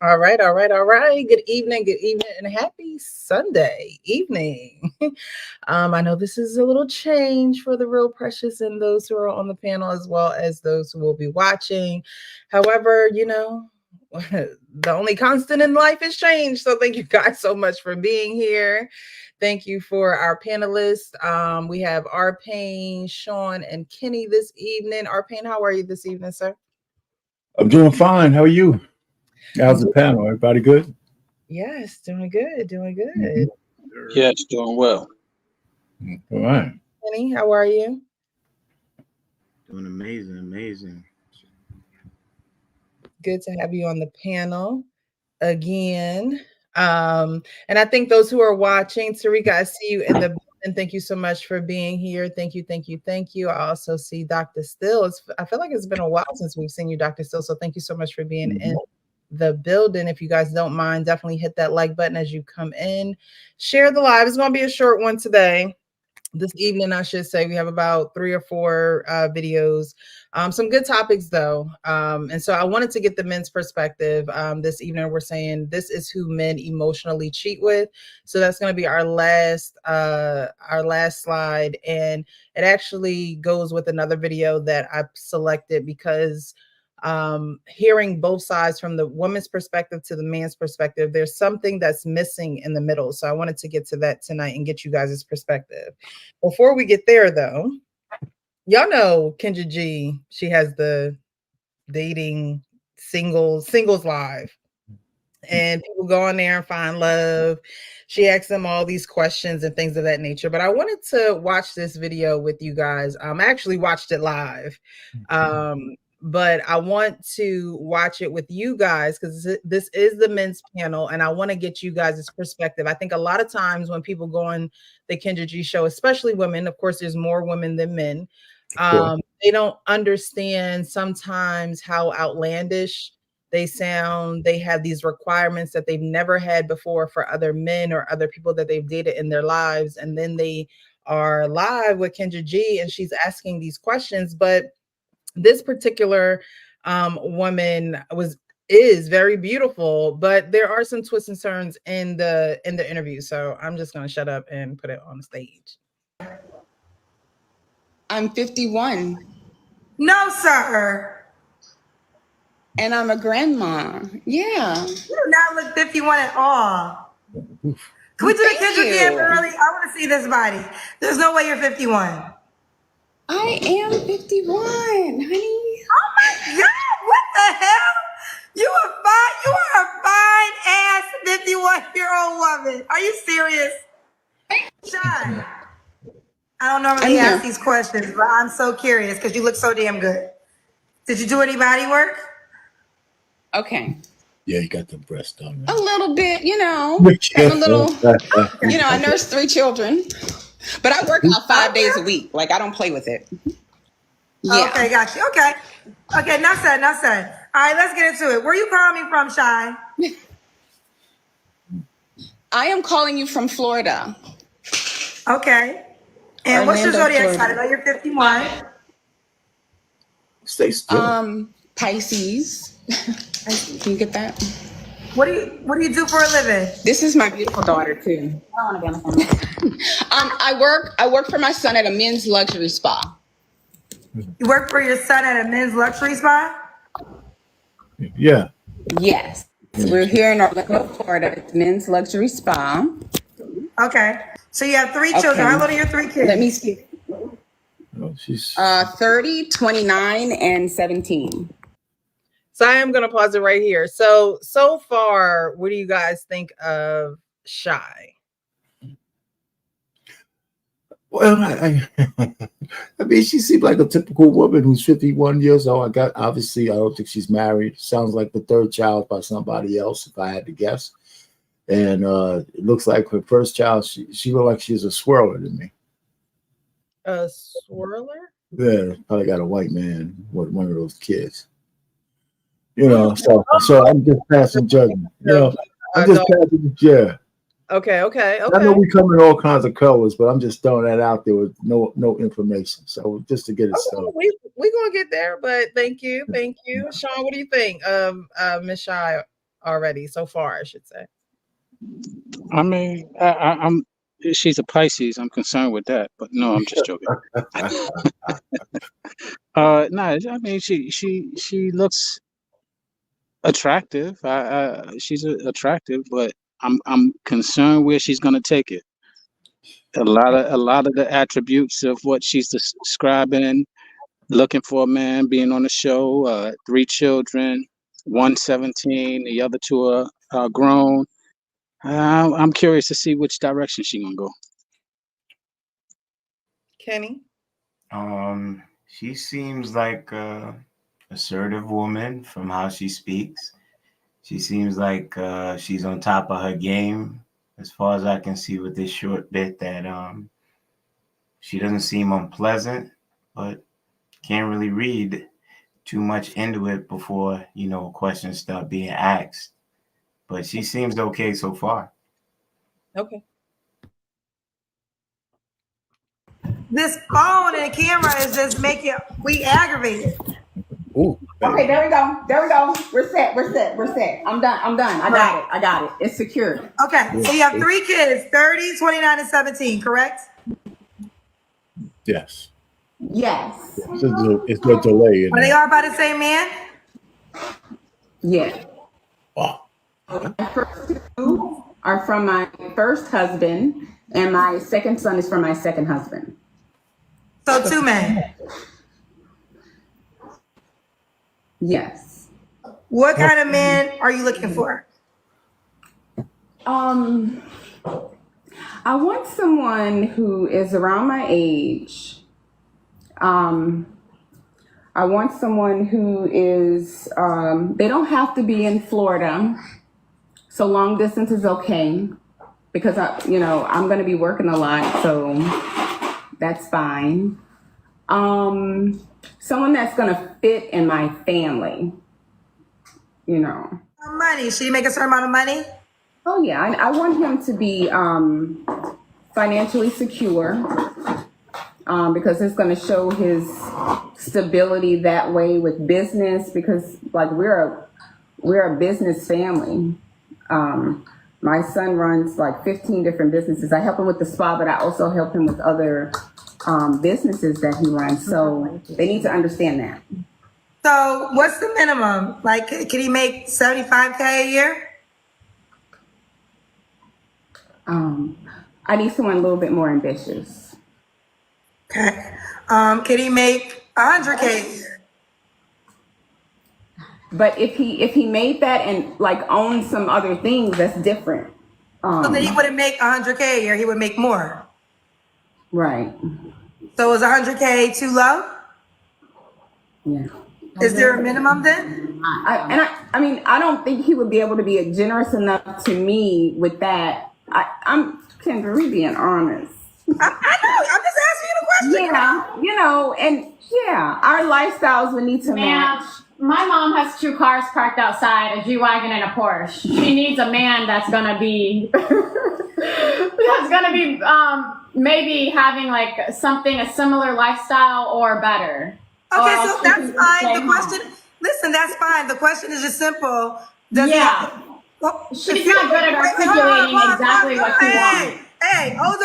All right, all right, all right. Good evening, and happy Sunday evening. I know this is a little change for the real precious and those who are on the panel, as well as those who will be watching. However, the only constant in life is change. So thank you guys so much for being here. Thank you for our panelists. We have Arpane, Sean, and Kenny this evening. Arpane, how are you this evening, sir? I'm doing fine. How are you? How's the panel? Everybody good? Yes, doing good, doing good. Mm-hmm. Yes, doing well. All right. Kenny, how are you? Doing amazing. Good to have you on the panel again. And I think those who are watching, Tarika, I see you in the building. Thank you so much for being here. Thank you. I also see Dr. Still. I feel like it's been a while since we've seen you, Dr. Still. So thank you so much for being in the building. If you guys don't mind, definitely hit that like button as you come in. Share the live. It's going to be a short one today. This evening, I should say, we have about 3 or 4 videos. Some good topics, though. And so I wanted to get the men's perspective. This evening, we're saying this is who men emotionally cheat with. So that's going to be our last slide. And it actually goes with another video that I selected because hearing both sides from the woman's perspective to the man's perspective, there's something that's missing in the middle. So I wanted to get to that tonight and get you guys' perspective. Before we get there, though, y'all know Kendra G, she has the dating singles live, and people go on there and find love. She asks them all these questions and things of that nature. But I wanted to watch this video with you guys. I actually watched it live. But I want to watch it with you guys because this is the men's panel, and I want to get you guys' perspective. I think a lot of times when people go on the Kendra G show, especially women, of course, there's more women than men. They don't understand sometimes how outlandish they sound. They have these requirements that they've never had before for other men or other people that they've dated in their lives. And then they are live with Kendra G and she's asking these questions. But this particular woman is very beautiful, but there are some twists and turns in the interview. So I'm just going to shut up and put it on the stage. I'm 51. No, sir. And I'm a grandma. Yeah. You do not look 51 at all. Can we do the Kendra G early? I want to see this body. There's no way you're 51. I am 51, honey. Oh my God, what the hell? You are a fine ass 51-year-old woman. Are you serious? Sean, I don't normally ask these questions, but I'm so curious because you look so damn good. Did you do any body work? Okay. Yeah, you got the breast done. A little bit, I'm a little, I nursed 3 children, but I work out 5 days a week. Like, I don't play with it. Yeah. Okay, got you. Okay, enough said. All right, let's get into it. Where you calling me from, Shy? I am calling you from Florida. Okay. And what's your zodiac sign? I know you're 51. Stay still. Pisces. Can you get that? What do you do for a living? This is my beautiful daughter too. I don't want to be on the phone. I work for my son at a men's luxury spa. You work for your son at a men's luxury spa? Yeah. Yes. We're here in Orlando, Florida. It's men's luxury spa. Okay. So you have 3 children. How old are your 3 kids? Let me see. Oh, she's 30, 29, and 17. So I am going to pause it right here. So far, what do you guys think of Shy? Well, I mean, she seemed like a typical woman who's 51 years old. Obviously, I don't think she's married. Sounds like the 3rd child by somebody else, if I had to guess. And it looks like her first child, she looked like she's a swirler to me. A swirler? Yeah, probably got a white man with one of those kids. So I'm just passing judgment. I'm just passing, yeah. Okay. I know we come in all kinds of colors, but I'm just throwing that out there with no information. So just to get it started. We're gonna get there, but thank you. Sean, what do you think of Miss Shy? already so far, I should say? I mean, I'm. She's a Pisces. I'm concerned with that, but no, I'm just joking. No, I mean, she looks attractive. She's attractive, but I'm concerned where she's gonna take it. A lot of the attributes of what she's describing, looking for a man, being on the show, 3 children, one 17, the other 2 are grown. I'm curious to see which direction she's gonna go. Kenny? She seems like a assertive woman from how she speaks. She seems like she's on top of her game, as far as I can see with this short bit. That she doesn't seem unpleasant, but can't really read too much into it before questions start being asked. But she seems okay so far. Okay. This phone and camera is just making we aggravated. Ooh, Okay, there we go. We're set. I'm done. I got it. It's secured. Okay, so you have 3 kids, 30, 29, and 17, correct? yes. Yes. It's a delay. In Are they that. all by the same man? Yeah. Wow. My first 2 are from my first husband, and my second son is from my second husband. So 2 men. Yes. What kind of men are you looking for? I want someone who is around my age. I want someone who is, they don't have to be in Florida. So long distance is okay because I'm going to be working a lot. So that's fine. Someone that's going to fit in my family, Money. Should he make a certain amount of money? Oh yeah, I want him to be financially secure because it's going to show his stability that way with business. Because like we're a business family. My son runs like 15 different businesses. I help him with the spa, but I also help him with other businesses that he runs. So they need to understand that. So what's the minimum? Like, can he make $75K a year? I need someone a little bit more ambitious. Okay. Can he make $100K a year? But if he made that and like owned some other things, that's different. So then he wouldn't make $100K a year. He would make more. Right. So is $100K too low? Yeah. Is there a minimum then? I mean, I don't think he would be able to be generous enough to me with that. I'm Kendra, we being honest. I know. I'm just asking you the question. Yeah, and yeah, our lifestyles would need to match. My mom has 2 cars parked outside, a G-Wagon and a Porsche. She needs a man that's gonna be maybe having like a similar lifestyle or better. Okay, so that's fine. The question, listen, that's fine. The question is just simple. She's not good at articulating exactly what she wants. Hey, hold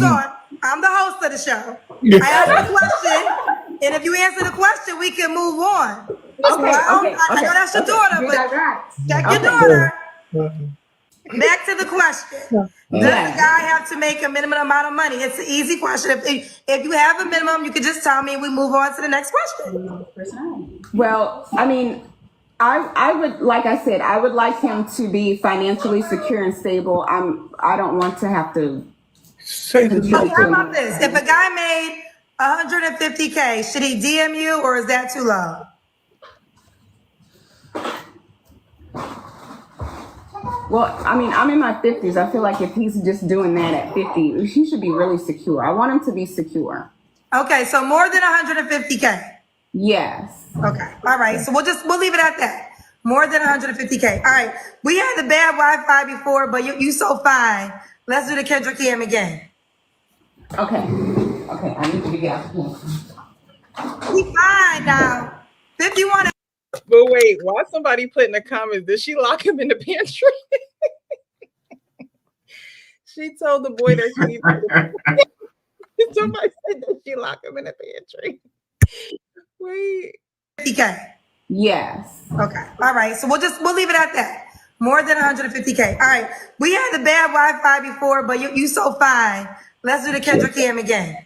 on. I'm the host of the show. I asked a question, and if you answer the question, we can move on. Okay. I know that's your daughter, but check your daughter. Back to the question. Does the guy have to make a minimum amount of money? It's an easy question. If you have a minimum, you can just tell me and we move on to the next question. Well, I mean, I would, like I said, I would like him to be financially secure and stable. I don't want to have to. Say the How about this? If a guy made $150K, should he DM you or is that too low? Well, I mean, I'm in my 50s. I feel like if he's just doing that at 50, he should be really secure. I want him to be secure. Okay, so more than $150K. Yes. Okay. All right. So we'll leave it at that. More than $150K. All right. We had the bad Wi-Fi before, but you so fine. Let's do the Kendra Cam again. Okay. I need to get out. We fine now. 51 But wait, why somebody put in the comments, did she lock him in the pantry? She told the boy that she somebody said that she locked him in the pantry. Wait. 50K. Yes. Okay. All right. So we'll leave it at that. More than 150K. All right. We had the bad Wi-Fi before, but you so fine. Let's do the Kendra Cam again.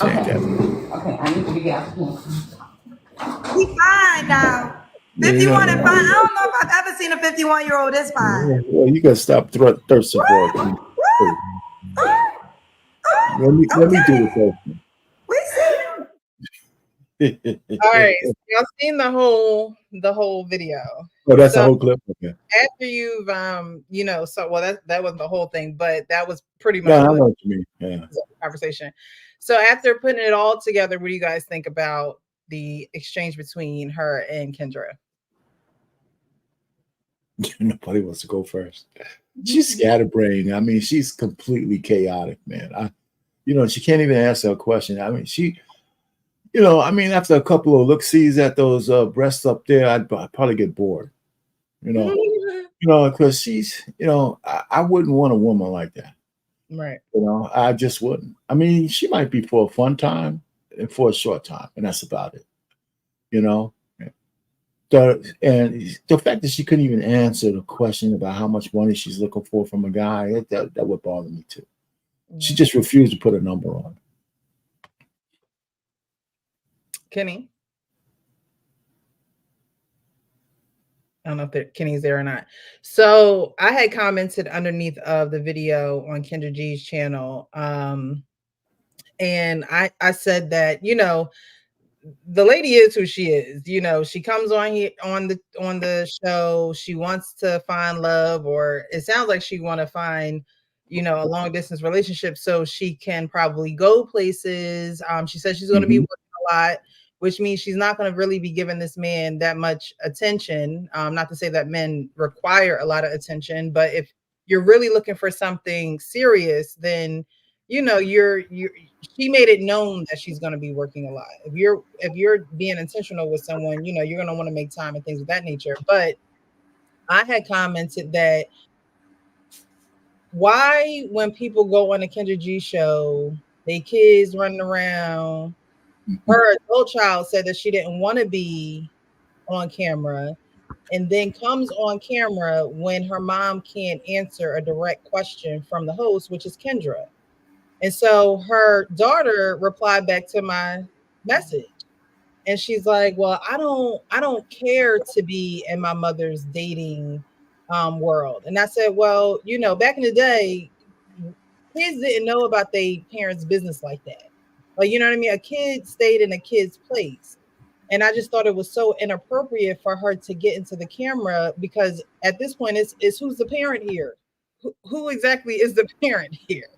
Okay. Okay. I need to be out. We fine now. 51 and fine. I don't know if I've ever seen a 51-year-old this fine. Well, you gotta stop thirsting for it. Let me do it. We see. All right. So y'all seen the whole video. Oh, that's the whole clip. Okay. After you've so that wasn't the whole thing, but that was pretty much Yeah, I know what you mean. Yeah. Conversation. So after putting it all together, what do you guys think about the exchange between her and Kendra? Nobody wants to go first. She's scatterbrained. I mean, she's completely chaotic, man. She can't even answer a question. I mean, after a couple of look-sees at those breasts up there, I'd probably get bored. Because she's, I wouldn't want a woman like that. Right. I just wouldn't. I mean, she might be for a fun time and for a short time, and that's about it. And the fact that she couldn't even answer the question about how much money she's looking for from a guy, that would bother me too. She just refused to put a number on it. Kenny? I don't know if Kenny's there or not. So I had commented underneath of the video on Kendra G's channel. And I said that, the lady is who she is. She comes on here on the show. She wants to find love, or it sounds like she want to find, a long distance relationship so she can probably go places. She said she's going to be working a lot, which means she's not going to really be giving this man that much attention. Not to say that men require a lot of attention, but if you're really looking for something serious, then she made it known that she's going to be working a lot. If you're being intentional with someone, you're going to want to make time and things of that nature. But I had commented that why, when people go on a Kendra G show, they kids running around, her adult child said that she didn't want to be on camera, and then comes on camera when her mom can't answer a direct question from the host, which is Kendra. And so her daughter replied back to my message. And she's like, well, I don't care to be in my mother's dating world. And I said, well, back in the day, kids didn't know about their parents' business like that. Like, you know what I mean? A kid stayed in a kid's place. And I just thought it was so inappropriate for her to get into the camera, because at this point, it's who's the parent here? Who exactly is the parent here?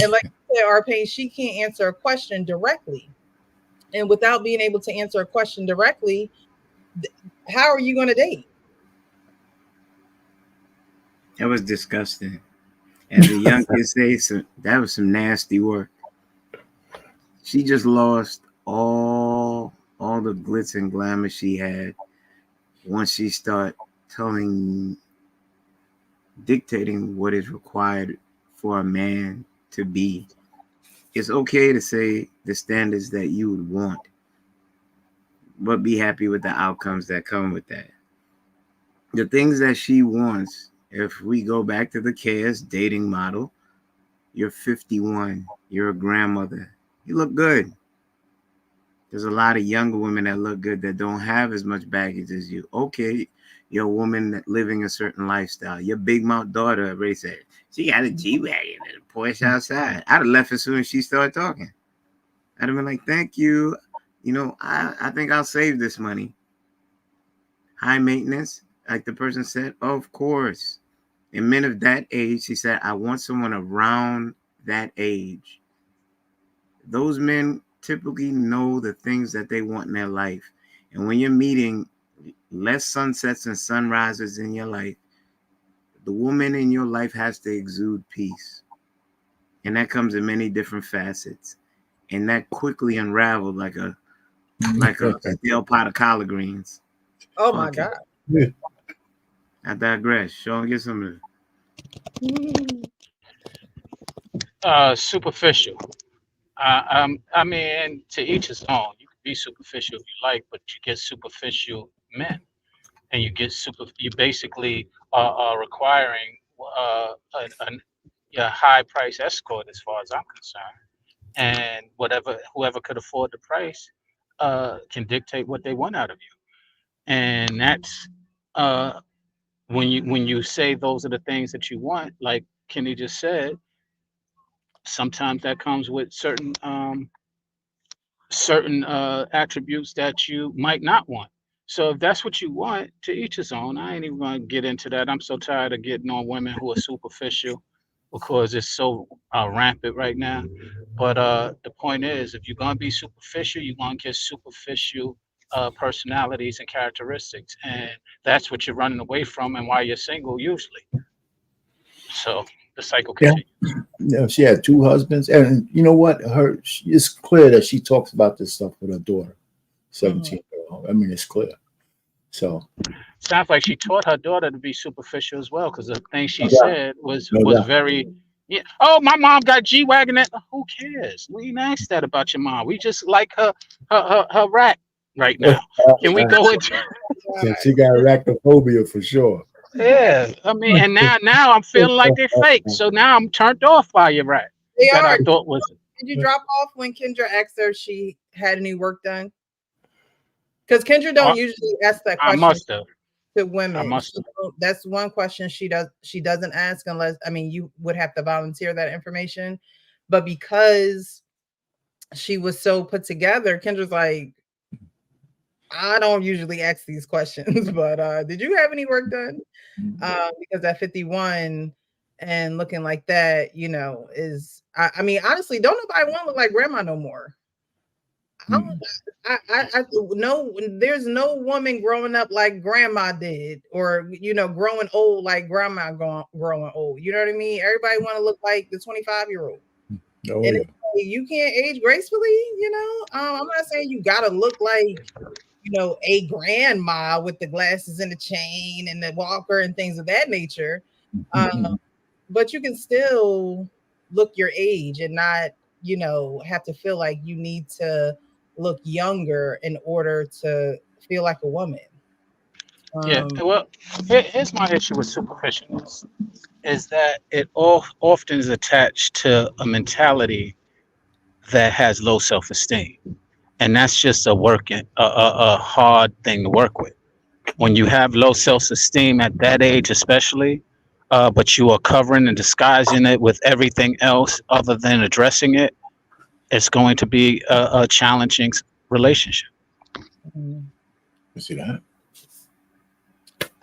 And like I said, R-Pain, she can't answer a question directly. And without being able to answer a question directly, how are you going to date? That was disgusting. As the young kids say, that was some nasty work. She just lost all the glitz and glamour she had once she started dictating what is required for a man to be. It's okay to say the standards that you would want, but be happy with the outcomes that come with that. The things that she wants, if we go back to the chaos dating model, you're 51, you're a grandmother, you look good. There's a lot of younger women that look good that don't have as much baggage as you. Okay, you're a woman that living a certain lifestyle. Your big mouth daughter already said, she got a G-Wagon and a Porsche outside. I'd have left as soon as she started talking. I'd have been like, thank you. I think I'll save this money. High maintenance, like the person said, of course. And men of that age, she said, I want someone around that age. Those men typically know the things that they want in their life. And when you're meeting less sunsets and sunrises in your life, the woman in your life has to exude peace. And that comes in many different facets. And that quickly unraveled like a stale pot of collard greens. Oh my Okay. God. I digress. Sean, get some of Superficial. I mean, to each his own. You can be superficial if you like, but you get superficial men, and you get super. You basically are requiring a high price escort, as far as I'm concerned, and whoever could afford the price can dictate what they want out of you, and that's uh, when you say those are the things that you want, like Kenny just said. Sometimes that comes with certain attributes that you might not want. So if that's what you want, to each his own. I ain't even gonna get into that. I'm so tired of getting on women who are superficial because it's so rampant right now. But the point is, if you're gonna be superficial, you're gonna get superficial personalities and characteristics, and that's what you're running away from, and why you're single usually. So the cycle Yeah. continues. Yeah, she had two husbands, and you know what? It's clear that she talks about this stuff with her daughter, 17-year-old. I mean, it's clear. So Sounds like she taught her daughter to be superficial as well, because the thing she no doubt, said was no was doubt. very, yeah. Oh, my mom got G wagon. Who cares? We ain't asked that about your mom. We just like her rack right now. Can we go into? She got arachnophobia for sure. Yeah, I mean, and now I'm feeling like they're fake. So now I'm turned off by your rack They that I are. thought was. Did you drop off when Kendra asked her if she had any work done? Because Kendra don't I, usually ask that I question must have. to I women. must have. That's one question she doesn't ask unless, I mean, you would have to volunteer that information. But because she was so put together, Kendra's like, I don't usually ask these questions, but did you have any work done? Because at 51 and looking like that, is I mean, honestly, don't nobody want to look like grandma no more. I no, there's no woman growing up like grandma did, or growing old like grandma growing old. You know what I mean? Everybody want to look like the 25-year-old. Oh And yeah. you can't age gracefully. I'm not saying you gotta look like a grandma with the glasses and the chain and the walker and things of that nature. But you can still look your age and not, have to feel like you need to look younger in order to feel like a woman. Yeah. Well, here's my issue with superficialness: is that it often is attached to a mentality that has low self-esteem, and that's just a hard thing to work with. When you have low self-esteem at that age, especially, but you are covering and disguising it with everything else other than addressing it, it's going to be a challenging relationship. Mm. You see that?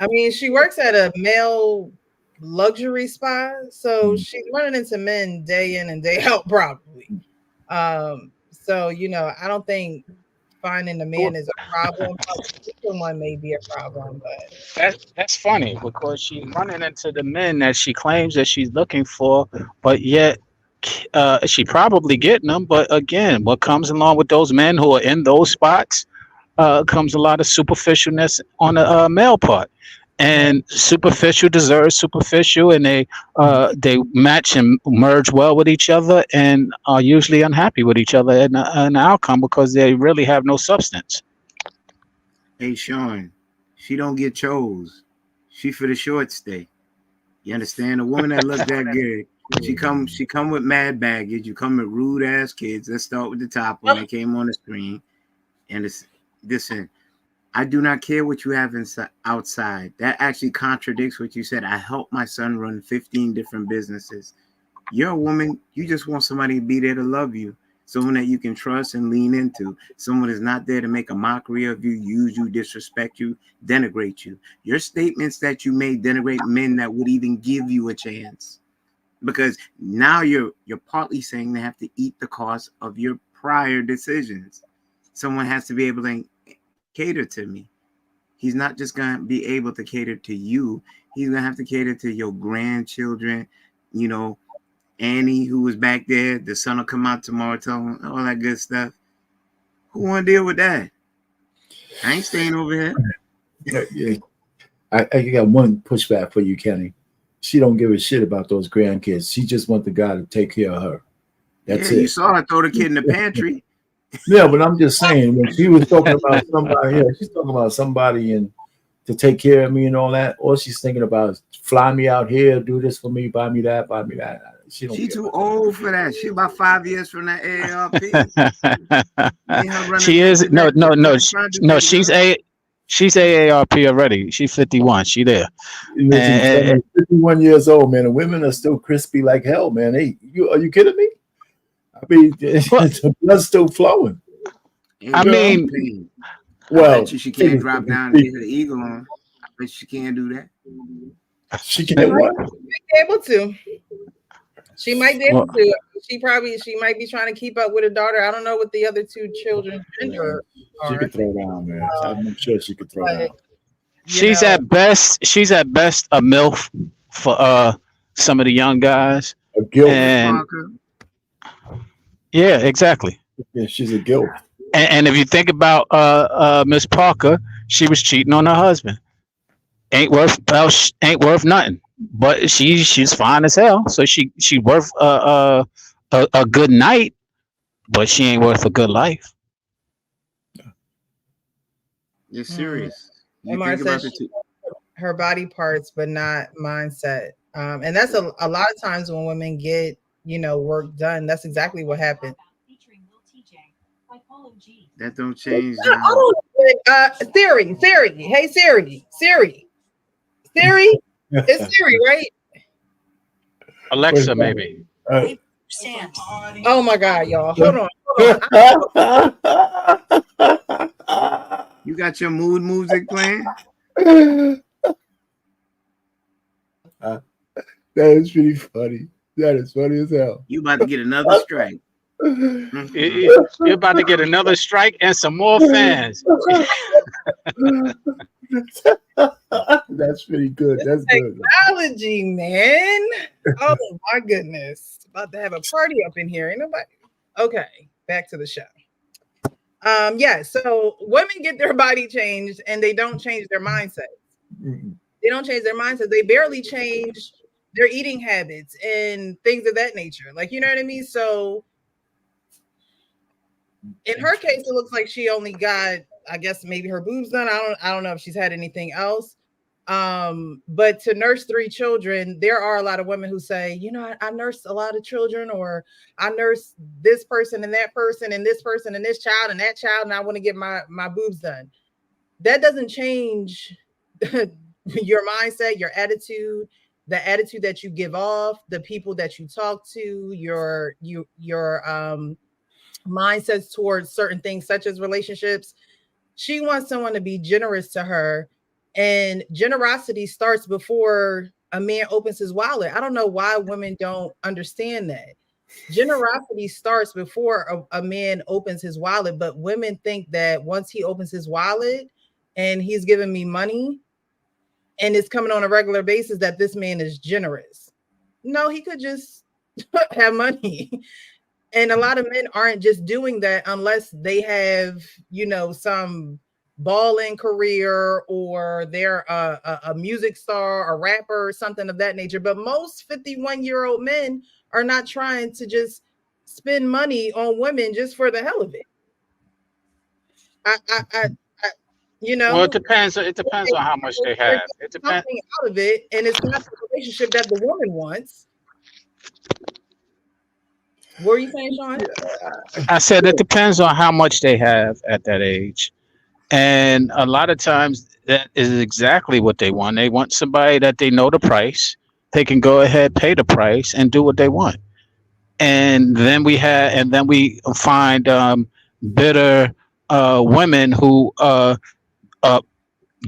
I mean, she works at a male luxury spa, so she's running into men day in and day out, probably. So I don't think finding a man is a problem. One may be a problem, but That's funny because she's running into the men that she claims that she's looking for, but yet she probably getting them. But again, what comes along with those men who are in those spots comes a lot of superficialness on the male part. And superficial deserves superficial, and they match and merge well with each other, and are usually unhappy with each other in the outcome because they really have no substance. Hey, Sean, she don't get chose. She for the short stay. You understand? A woman that look that good, she come with mad baggage. You come with rude ass kids. Let's start with the top one that came on the screen. And it's listen, I do not care what you have outside. That actually contradicts what you said. I helped my son run 15 different businesses. You're a woman. You just want somebody to be there to love you. Someone that you can trust and lean into. Someone that's not there to make a mockery of you, use you, disrespect you, denigrate you. Your statements that you made denigrate men that would even give you a chance. Because now you're partly saying they have to eat the cost of your prior decisions. Someone has to be able to cater to me. He's not just going to be able to cater to you. He's going to have to cater to your grandchildren, Annie, who was back there. The sun will come out tomorrow, all that good stuff. Who want to deal with that? I ain't staying over here. Yeah. I got one pushback for you, Kenny. She don't give a shit about those grandkids. She just want the guy to take care of her. That's Yeah, you it. saw her throw the kid in the pantry. Yeah, but I'm just saying when she was talking about somebody, yeah, she's talking about somebody and to take care of me and all that. All she's thinking about is fly me out here, do this for me, buy me that, buy me that. She don't She care too about old for that. She about 5 years from that AARP. Ain't her running She this is and that. Trying to do that, she's girl. she's AARP already. She's 51. She there. that. Listen, son, And, I'm 51 years old, man, and women are still crispy like hell, man. Hey, are you kidding me? I mean, well, the blood's still flowing. Ain't I no mean, pain. I Well, bet you she can't drop down and get her eagle on. I bet she can't do that. she She can't might what? be able to. She might be able well, to. She might be trying to keep up with her daughter. I don't know what the other two children's gender She are, could throw down, man. I'm sure she could throw but down. she's at best a MILF for some of the young guys. A guilt. And Parker. yeah, exactly. Yeah, she's a guilt. And if you think about Miss Parker, she was cheating on her husband. Ain't worth nothing. But she's fine as hell. So she worth a good night, but she ain't worth a good life. You're serious. You Omar think about says the two. her body parts, but not mindset. And that's a lot of times when women get, work done, that's exactly what happened. That don't change. Siri. Hey, Siri. It's Siri, right? Alexa, maybe. Oh my God, y'all. Hold on. You got your mood music playing? That is pretty funny. That is funny as hell. You about to get another strike. You're about to get another strike and some more fans. That's pretty good. That's good. Technology, man. Oh my goodness. About to have a party up in here. Ain't nobody. Okay, back to the show. Yeah, so women get their body changed and they don't change their mindset. They don't change their mindset. They barely change their eating habits and things of that nature. Like, you know what I mean? So in her case, it looks like she only got, I guess, maybe her boobs done. I don't know if she's had anything else. But to nurse 3 children, there are a lot of women who say, I nursed a lot of children, or I nursed this person and that person and this person and this child and that child, and I want to get my boobs done. That doesn't change your mindset, your attitude, the attitude that you give off, the people that you talk to, your mindsets towards certain things such as relationships. She wants someone to be generous to her, and generosity starts before a man opens his wallet. I don't know why women don't understand that. Generosity starts before a man opens his wallet, but women think that once he opens his wallet and he's giving me money and it's coming on a regular basis, that this man is generous. No, he could just have money. And a lot of men aren't just doing that unless they have, some balling career, or they're a music star, a rapper, or something of that nature. But most 51-year-old men are not trying to just spend money on women just for the hell of it. Well, it depends. It depends on how much they have. It depends. Something out of it, and it's not the relationship that the woman wants. What were you saying, Sean? I said it depends on how much they have at that age. And a lot of times that is exactly what they want. They want somebody that they know the price. They can go ahead, pay the price, and do what they want. And then we find bitter women who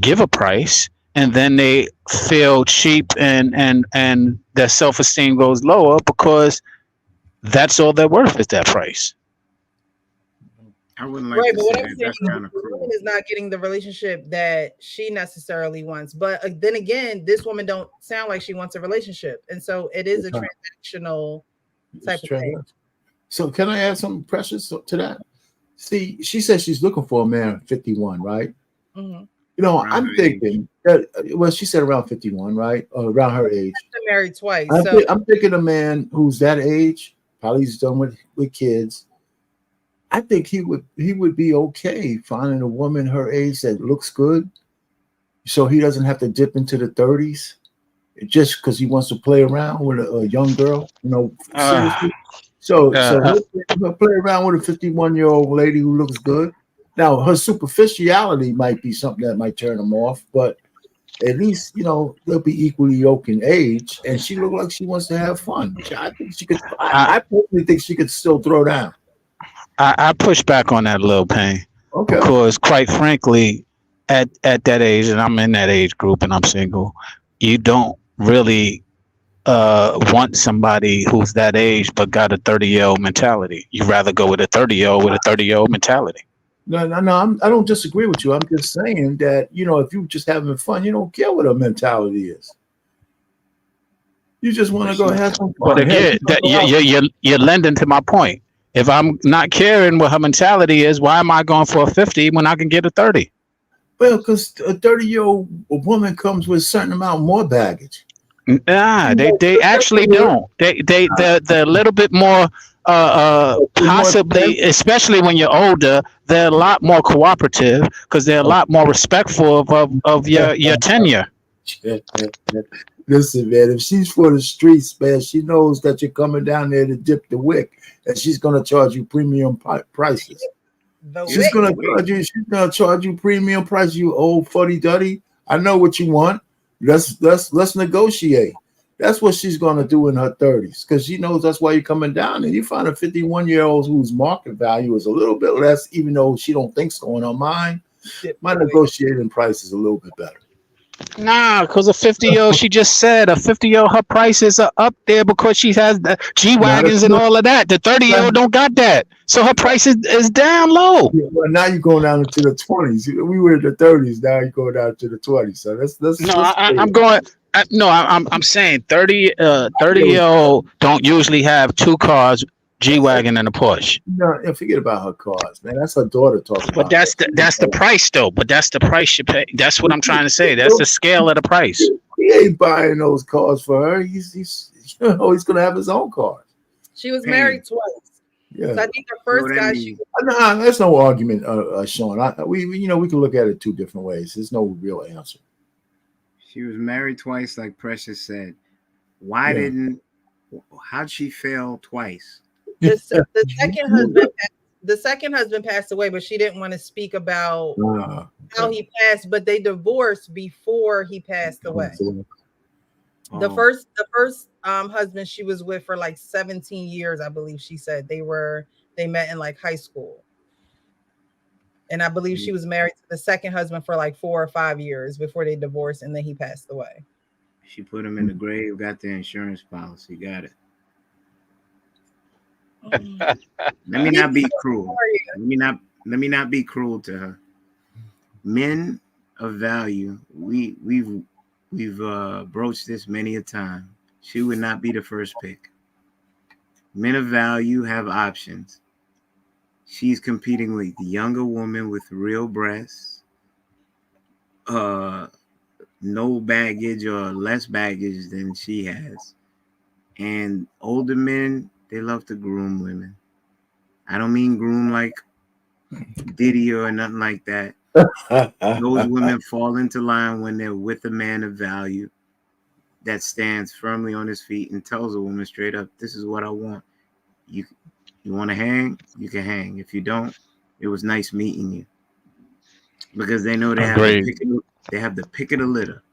give a price, and then they feel cheap, and their self-esteem goes lower because that's all they're worth is that price. I wouldn't like to say that. That's kind of cruel. Woman is not getting the relationship that she necessarily wants. But then again, this woman don't sound like she wants a relationship, and so it is a transactional type of thing. So can I add some precious to that? See, she says she's looking for a man 51, right? Mm-hmm. You know, Around I'm her thinking that, well, she said around 51, right? Around her age. Been married twice. I'm, So I'm thinking a man who's that age, probably he's done with kids. I think he would be okay finding a woman her age that looks good, so he doesn't have to dip into the 30s just because he wants to play around with a young girl. You know, seriously. So Uh, he'll play around with a 51-year-old lady who looks good. Now her superficiality might be something that might turn him off, but at least they'll be equally yoked in age, and she looked like she wants to have fun. I think she could. I personally think she could still throw down. I push back on that, Lil Pain, Okay. because quite frankly, at that age, and I'm in that age group, and I'm single, you don't really want somebody who's that age but got a 30-year-old mentality. You rather go with a 30-year-old with a 30-year-old mentality. No, I don't disagree with you. I'm just saying that if you're just having fun, you don't care what her mentality is. You just want to go have some fun. But again, you're lending to my point. If I'm not caring what her mentality is, why am I going for a 50 when I can get a 30? Well, because a 30-year-old woman comes with a certain amount more baggage. Nah, they actually don't. They're a little bit more possibly, especially when you're older, they're a lot more cooperative because they're a lot more respectful of your tenure. Listen, man, if she's for the streets, man, she knows that you're coming down there to dip the wick, and she's gonna charge you premium prices. She's gonna charge you premium price, you old fuddy duddy. I know what you want. Let's negotiate. That's what she's gonna do in her 30s, because she knows that's why you're coming down. And you find a 51-year-old whose market value is a little bit less, even though she don't think so in her mind. My negotiating price is a little bit better. Nah, because a 50-year-old, she just said a 50-year-old, her prices are up there because she has the G-Wagons and all of that. The 30-year-old don't got that. So her price is down low. Yeah, well, now you're going down into the 20s. We were in the 30s. Now you're going down to the 20s. So I'm saying 30-year-old don't usually have two cars, G-Wagon and a Porsche. No, forget about her cars, man. That's her daughter talking about. But that's the price, though. But that's the price you pay. That's what I'm trying to say. That's the scale of the price. He ain't buying those cars for her. He's gonna have his own cars. She was married twice. Yeah. So I think the first guy there's no argument, Sean. We can look at it two different ways. There's no real answer. She was married twice, like Precious said. How'd she fail twice? The second husband passed away, but she didn't want to speak about how he passed. But they divorced before he passed away. The first husband she was with for like 17 years, I believe she said. They met in like high school. And I believe she was married to the second husband for like 4 or 5 years before they divorced, and then he passed away. She put him in the grave, got the insurance policy, got it. Let me not be cruel. Let me not be cruel to her. Men of value, we've broached this many a time. She would not be the first pick. Men of value have options. She's competing with the younger woman with real breasts, no baggage or less baggage than she has. And older men, they love to groom women. I don't mean groom like Diddy or nothing like that. Those women fall into line when they're with a man of value that stands firmly on his feet and tells a woman straight up, this is what I want. You want to hang? You can hang. If you don't, it was nice meeting you. Because they know they have the pick of the litter.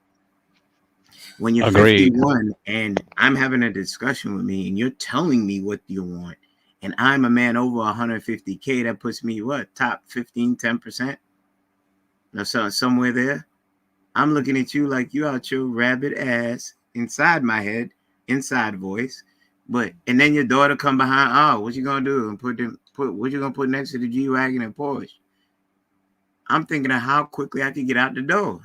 When you're 51 and I'm having a discussion with me and you're telling me what you want, and I'm a man over 150K, that puts me top 15, 10%? Now, so somewhere there, I'm looking at you like you out your rabbit ass inside my head, inside voice. And then your daughter come behind, what you gonna do? And what you gonna put next to the G-Wagon and Porsche? I'm thinking of how quickly I could get out the door.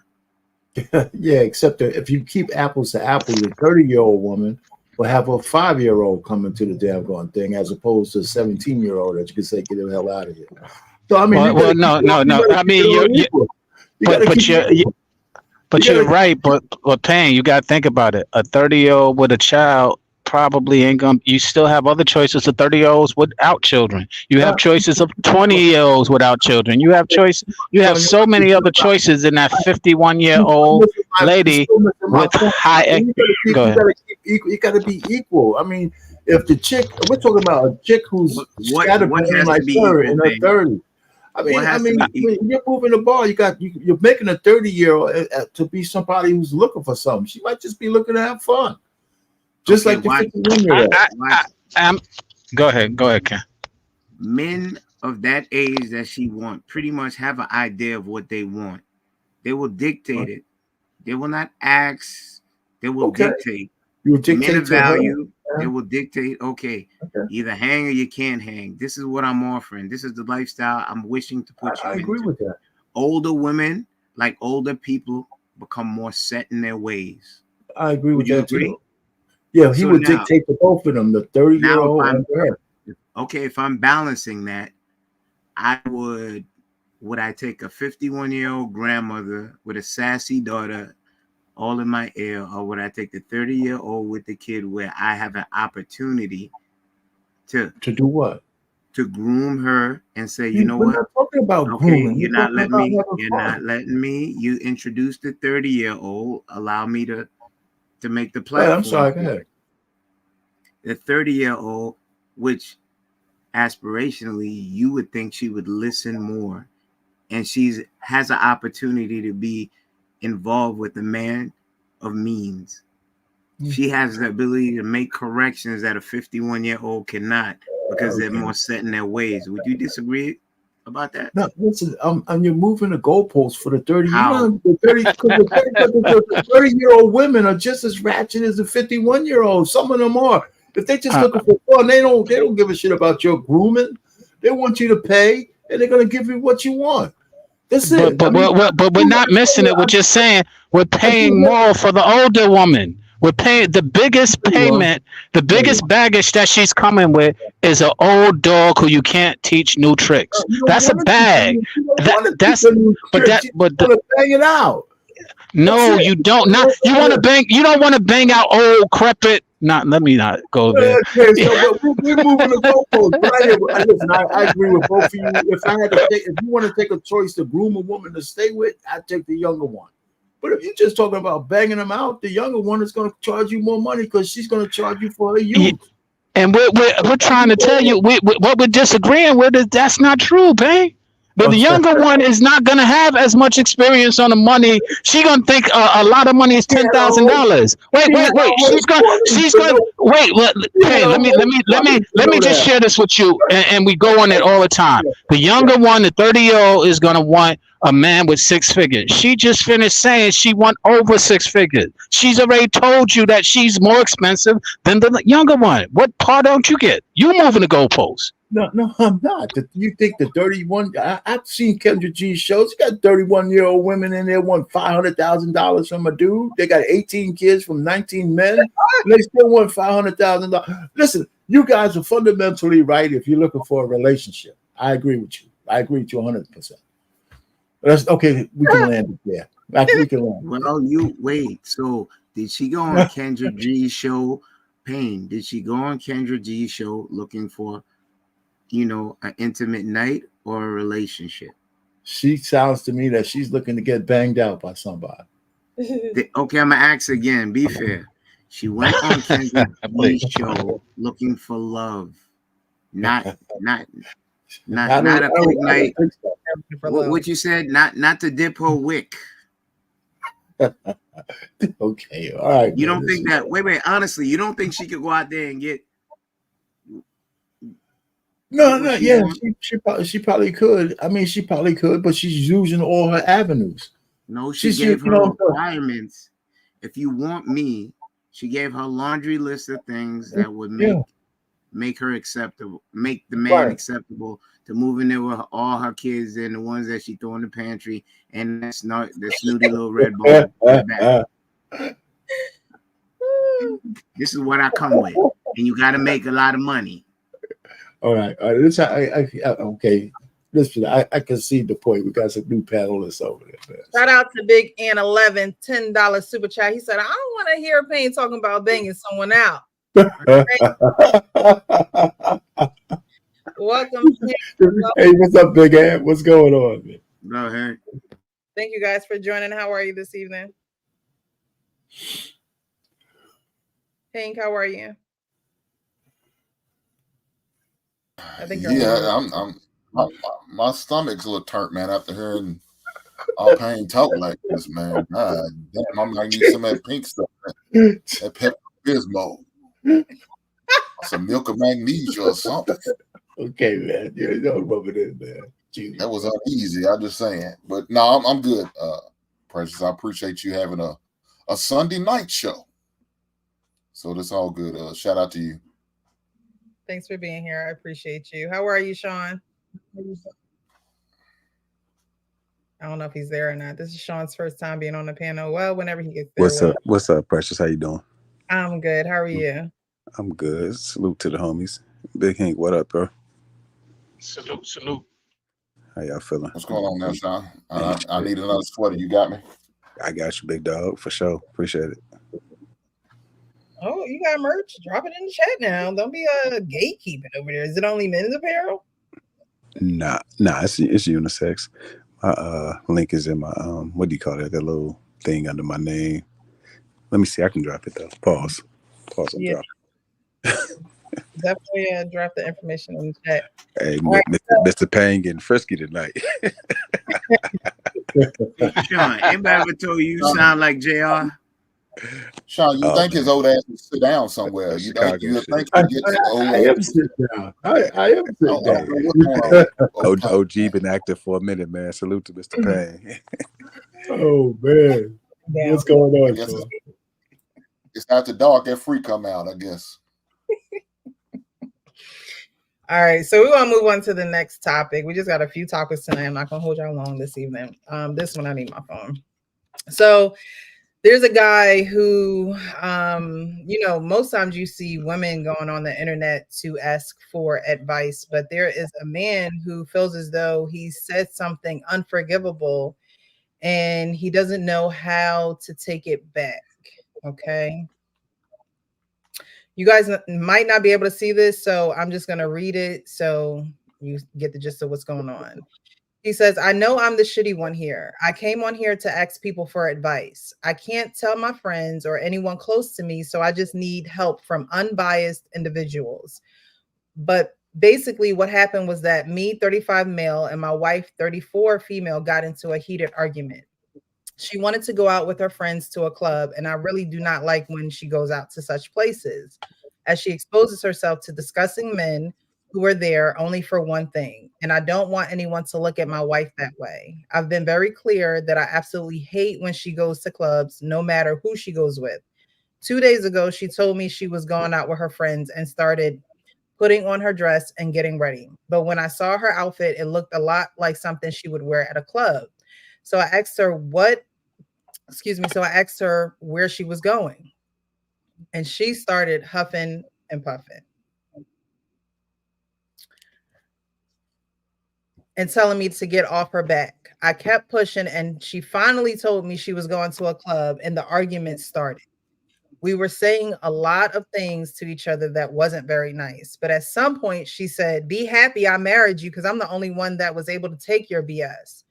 Yeah, except that if you keep apples to apples, the 30-year-old woman will have a 5-year-old coming to the damn gone thing, as opposed to a 17-year-old that you can say, get the hell out of here. So I mean, no. I mean, You're right. But Payne, you got to think about it. A 30-year-old with a child probably ain't gonna. You still have other choices of 30-year-olds without children. You have choices of 20-year-olds without children. You have choice. You have so many other choices than that 51-year-old lady with high. Go ahead. You got to be equal. I mean, if the chick, we're talking about a chick who's got to be like her in her 30s. I mean, when you're moving the ball, you're making a 30-year-old to be somebody who's looking for something. She might just be looking to have fun, just like the 51-year-old. Go ahead, Ken. Men of that age that she want pretty much have an idea of what they want. They will dictate it. They will not ask. They will dictate. You will dictate men of to value. Her. They will dictate. Okay, either hang or you can't hang. This is what I'm offering. This is the lifestyle I'm wishing to put you in. I agree with that. Older women, like older people, become more set in their ways. I agree with that too. Yeah, he would dictate to both of them, the 30-year-old and her. Okay, if I'm balancing that, would I take a 51-year-old grandmother with a sassy daughter all in my ear, or would I take the 30-year-old with the kid where I have an opportunity to do what? To groom her and say, you know what? We're not talking about grooming. You're not letting me. You introduce the 30-year-old. Allow me to make the platform. I'm sorry. Go ahead. The 30-year-old, which aspirationally you would think she would listen more, and has an opportunity to be involved with a man of means. She has the ability to make corrections that a 51-year-old cannot, because they're more set in their ways. Would you disagree about that? No, listen, you're moving the goalposts for the 30. How? The 30-year-old women are just as ratchet as the 51-year-old. Some of them are. If they just looking for fun, they don't give a shit about your grooming. They want you to pay, and they're gonna give you what you want. That's it. But we're not missing it. We're just saying we're paying more for the older woman. We're paying the biggest payment, the biggest baggage that she's coming with is an old dog who you can't teach new tricks. That's a bag. Bang it out. No, you don't. You want to bang. You don't want to bang out old crepit. Let me not go there. Okay, so we're moving the goalposts. Listen, I agree with both of you. If you want to take a choice to groom a woman to stay with, I'd take the younger one. But if you're just talking about banging them out, the younger one is going to charge you more money because she's going to charge you for her youth. And we're trying to tell you what we're disagreeing with is that's not true, bang. But the younger one is not going to have as much experience on the money. She's going to think a lot of money is $10,000. Wait. She's going. Wait. Hey, let me just share this with you, and we go on it all the time. The younger one, the 30-year-old, is going to want a man with 6 figures. She just finished saying she want over 6 figures. She's already told you that she's more expensive than the younger one. What part don't you get? You moving the goalposts. No, I'm not. You think the 31? I've seen Kendra G's shows. You got 31-year-old women in there want $500,000 from a dude. They got 18 kids from 19 men. And they still want $500,000. Listen, you guys are fundamentally right if you're looking for a relationship. I agree with you. I agree with you 100%. That's okay. We can land it there. We can land. Well, you wait. So did she go on Kendra G's show? Payne, did she go on Kendra G's show looking for, an intimate night or a relationship? She sounds to me that she's looking to get banged out by somebody. Okay, I'm gonna ask again. Be fair. She went on Kendra G's show looking for love, not a quick night. What you said? Not to dip her wick. Okay, all right. You don't think that? Wait. Honestly, you don't think she could go out there and get? No. Yeah, she probably could. I mean, she probably could, but she's using all her avenues. No, she gave her requirements. If you want me, she gave her laundry list of things that would make her acceptable, make the man acceptable to move in there with all her kids and the ones that she throw in the pantry and the snooty little red ball. This is what I come with, and you got to make a lot of money. All right. This okay. listen, I can see the point. We got some new panelists over there, man. Shout out to Big N 11, $10 super chat. He said, I don't want to hear Payne talking about banging someone out. Welcome. Hey, what's up, Big Ant? What's going on, man? No, hey. Thank you guys for joining. How are you this evening? Hank, how are you? I think my stomach's a little turnt, man, after hearing all Payne talk like this, man. God damn, I might need some of that pink stuff, that Pepto Bismol, some milk of magnesia or something. Okay, man. You don't rub it in, man. Jeez. That was uneasy. I'm just saying, but no, I'm good. Precious, I appreciate you having a Sunday night show. So that's all good. Shout out to you. Thanks for being here. I appreciate you. How are you, Sean? I don't know if he's there or not. This is Sean's first time being on the panel. Well, whenever he gets there. What's up? What's up, Precious? How you doing? I'm good. How are you? I'm good. Salute to the homies. Big Hank, what up, bro? Salute. How y'all feeling? What's going on now, Sean? I need another sweater. You got me? I got you, big dog, for sure. Appreciate it. Oh, you got merch? Drop it in the chat now. Don't be gatekeeping over there. Is it only men's apparel? Nah, it's unisex. My link is in my what do you call it? That little thing under my name. Let me see. I can drop it though. Pause and Yeah. drop. Definitely drop the information in the chat. Hey, Right. Mr. Payne getting frisky tonight. Sean, anybody ever told you sound like JR? Sean, you think his old ass would sit down somewhere? You think he gets old? I am sitting down. I am sitting down. OG been active for a minute, man. Salute to Mr. Payne. Oh man, what's going on? It's after dark. That free come out, I guess. All right, so we want to move on to the next topic. We just got a few topics tonight. I'm not going to hold y'all long this evening. This one, I need my phone. So there's a guy who, most times you see women going on the internet to ask for advice, but there is a man who feels as though he said something unforgivable and he doesn't know how to take it back. Okay. You guys might not be able to see this, so I'm just going to read it so you get the gist of what's going on. He says, I know I'm the shitty one here. I came on here to ask people for advice. I can't tell my friends or anyone close to me, so I just need help from unbiased individuals. But basically what happened was that me, 35 male, and my wife, 34 female, got into a heated argument. She wanted to go out with her friends to a club, and I really do not like when she goes out to such places, as she exposes herself to disgusting men who are there only for one thing. And I don't want anyone to look at my wife that way. I've been very clear that I absolutely hate when she goes to clubs, no matter who she goes with. 2 days ago, she told me she was going out with her friends and started putting on her dress and getting ready. But when I saw her outfit, it looked a lot like something she would wear at a club. So I asked her where she was going. And she started huffing and puffing and telling me to get off her back. I kept pushing and she finally told me she was going to a club and the argument started. We were saying a lot of things to each other that wasn't very nice. But at some point she said, be happy I married you because I'm the only one that was able to take your BS.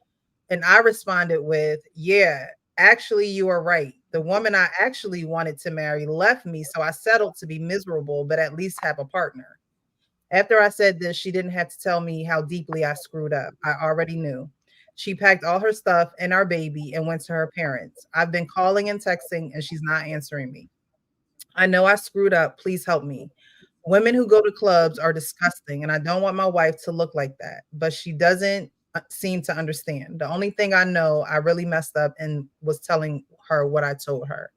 And I responded with, yeah, actually, you are right. The woman I actually wanted to marry left me, so I settled to be miserable, but at least have a partner. After I said this, she didn't have to tell me how deeply I screwed up. I already knew. She packed all her stuff and our baby and went to her parents. I've been calling and texting, and she's not answering me. I know I screwed up. Please help me. Women who go to clubs are disgusting, and I don't want my wife to look like that, but she doesn't seem to understand. The only thing I know, I really messed up and was telling her what I told her.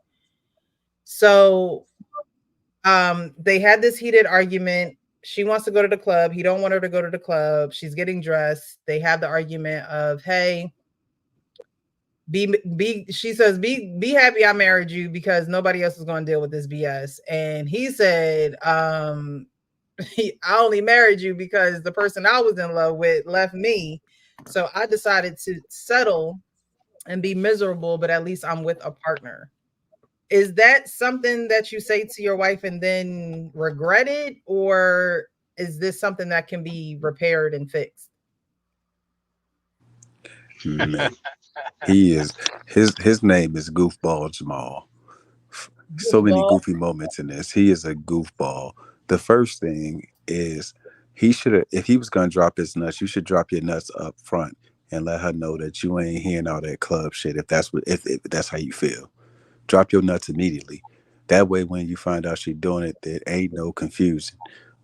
So they had this heated argument. She wants to go to the club. He don't want her to go to the club. She's getting dressed. They have the argument of, hey, she says, be happy I married you because nobody else is going to deal with this BS. And he said, I only married you because the person I was in love with left me. So I decided to settle and be miserable, but at least I'm with a partner. Is that something that you say to your wife and then regret it? Or is this something that can be repaired and fixed? Man, he is his name is Goofball Jamal. So many Goofball. goofy moments in this. He is a goofball. The first thing is he should have, if he was gonna drop his nuts, you should drop your nuts up front and let her know that you ain't hearing all that club shit. If that's how you feel, drop your nuts immediately. That way, when you find out she's doing it, there ain't no confusion.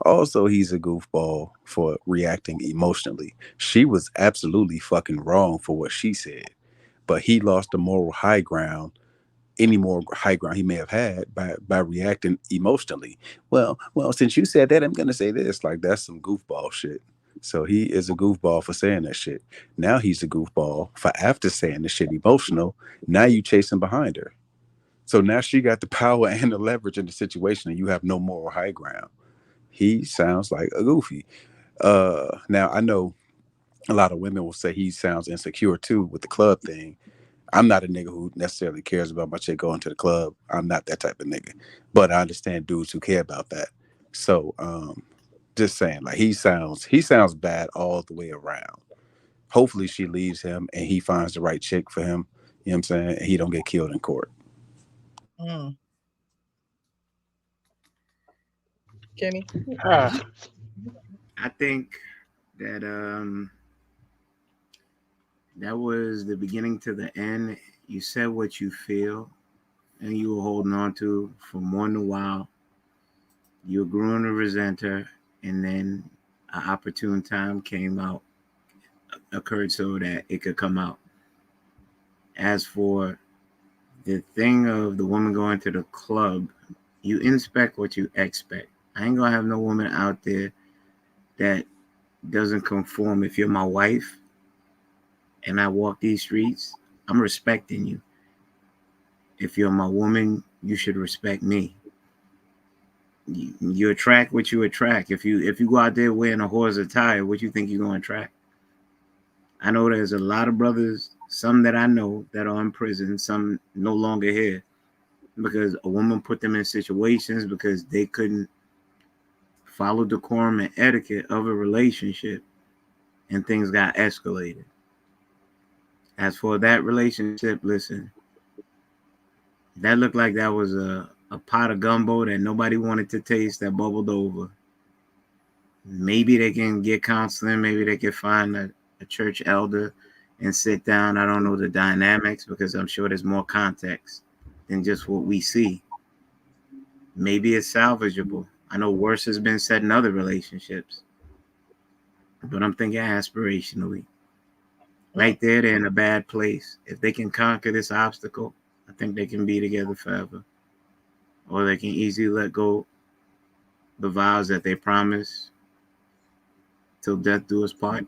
Also, he's a goofball for reacting emotionally. She was absolutely fucking wrong for what she said, but he lost the moral high ground, any more high ground he may have had by reacting emotionally. Well, since you said that, I'm gonna say this. Like, that's some goofball shit. So he is a goofball for saying that shit. Now he's a goofball for after saying the shit emotional. Now you chasing behind her. So now she got the power and the leverage in the situation, and you have no moral high ground. He sounds like a goofy. Now I know a lot of women will say he sounds insecure too with the club thing. I'm not a nigga who necessarily cares about my chick going to the club. I'm not that type of nigga. But I understand dudes who care about that. So just saying, like, he sounds bad all the way around. Hopefully she leaves him and he finds the right chick for him. You know what I'm saying? And he don't get killed in court. Mm. Kenny? I think that that was the beginning to the end. You said what you feel, and you were holding on to for more than a while. You grew to resent her, and then an opportune time occurred so that it could come out. As for the thing of the woman going to the club, you inspect what you expect. I ain't gonna have no woman out there that doesn't conform. If you're my wife and I walk these streets, I'm respecting you. If you're my woman, you should respect me. You attract what you attract. If you go out there wearing a whore's attire, what you think you're gonna attract? I know there's a lot of brothers, some that I know that are in prison, some no longer here, because a woman put them in situations because they couldn't follow decorum and etiquette of a relationship, and things got escalated. As for that relationship, listen, that looked like that was a pot of gumbo that nobody wanted to taste that bubbled over. Maybe they can get counseling. Maybe they can find a church elder and sit down. I don't know the dynamics because I'm sure there's more context than just what we see. Maybe it's salvageable. I know worse has been said in other relationships, but I'm thinking aspirationally. Right there, they're in a bad place. If they can conquer this obstacle, I think they can be together forever. Or they can easily let go the vows that they promise till death do us part,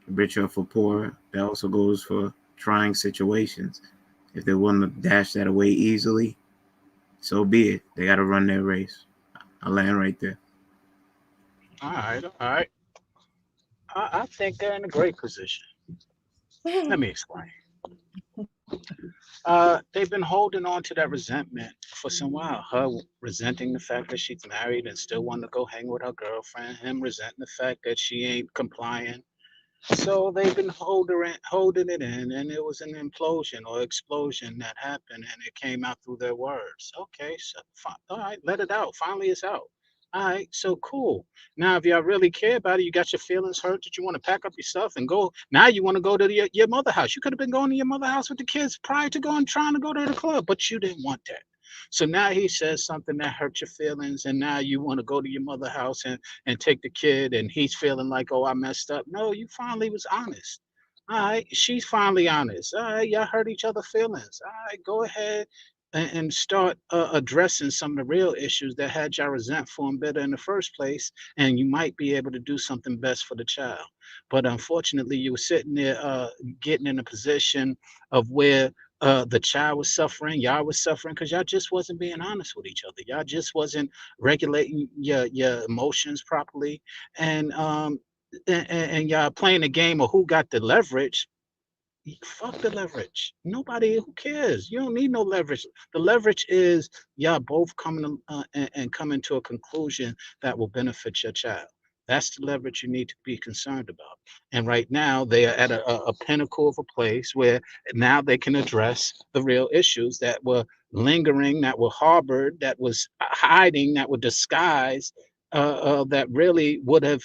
rich or for poor. That also goes for trying situations. If they're willing to dash that away easily, so be it. They got to run their race. I'll land right there. All right, all right. I think they're in a great position. Let me explain. They've been holding on to that resentment for some while. Her resenting the fact that she's married and still wanting to go hang with her girlfriend. Him resenting the fact that she ain't complying. So they've been holding it in, and it was an implosion or explosion that happened, and it came out through their words. Okay, so fine. All right, let it out. Finally, it's out. All right, so cool. Now, if y'all really care about it, you got your feelings hurt that you want to pack up your stuff and go. Now you want to go to your mother house. You could have been going to your mother house with the kids prior to going trying to go to the club, but you didn't want that. So now he says something that hurt your feelings, and now you want to go to your mother house and take the kid, and he's feeling like, oh, I messed up. No, you finally was honest. All right, she's finally honest. All right, y'all hurt each other feelings. All right, go ahead and start addressing some of the real issues that had y'all resentful and bitter in the first place, and you might be able to do something best for the child. But unfortunately, you were sitting there getting in a position of where the child was suffering, y'all was suffering because y'all just wasn't being honest with each other. Y'all just wasn't regulating your emotions properly, and and y'all playing the game of who got the leverage. Fuck the leverage. Nobody, who cares? You don't need no leverage. The leverage is y'all both coming and coming to a conclusion that will benefit your child. That's the leverage you need to be concerned about. And right now, they are at a pinnacle of a place where now they can address the real issues that were lingering, that were harbored, that was hiding, that were disguised, that really would have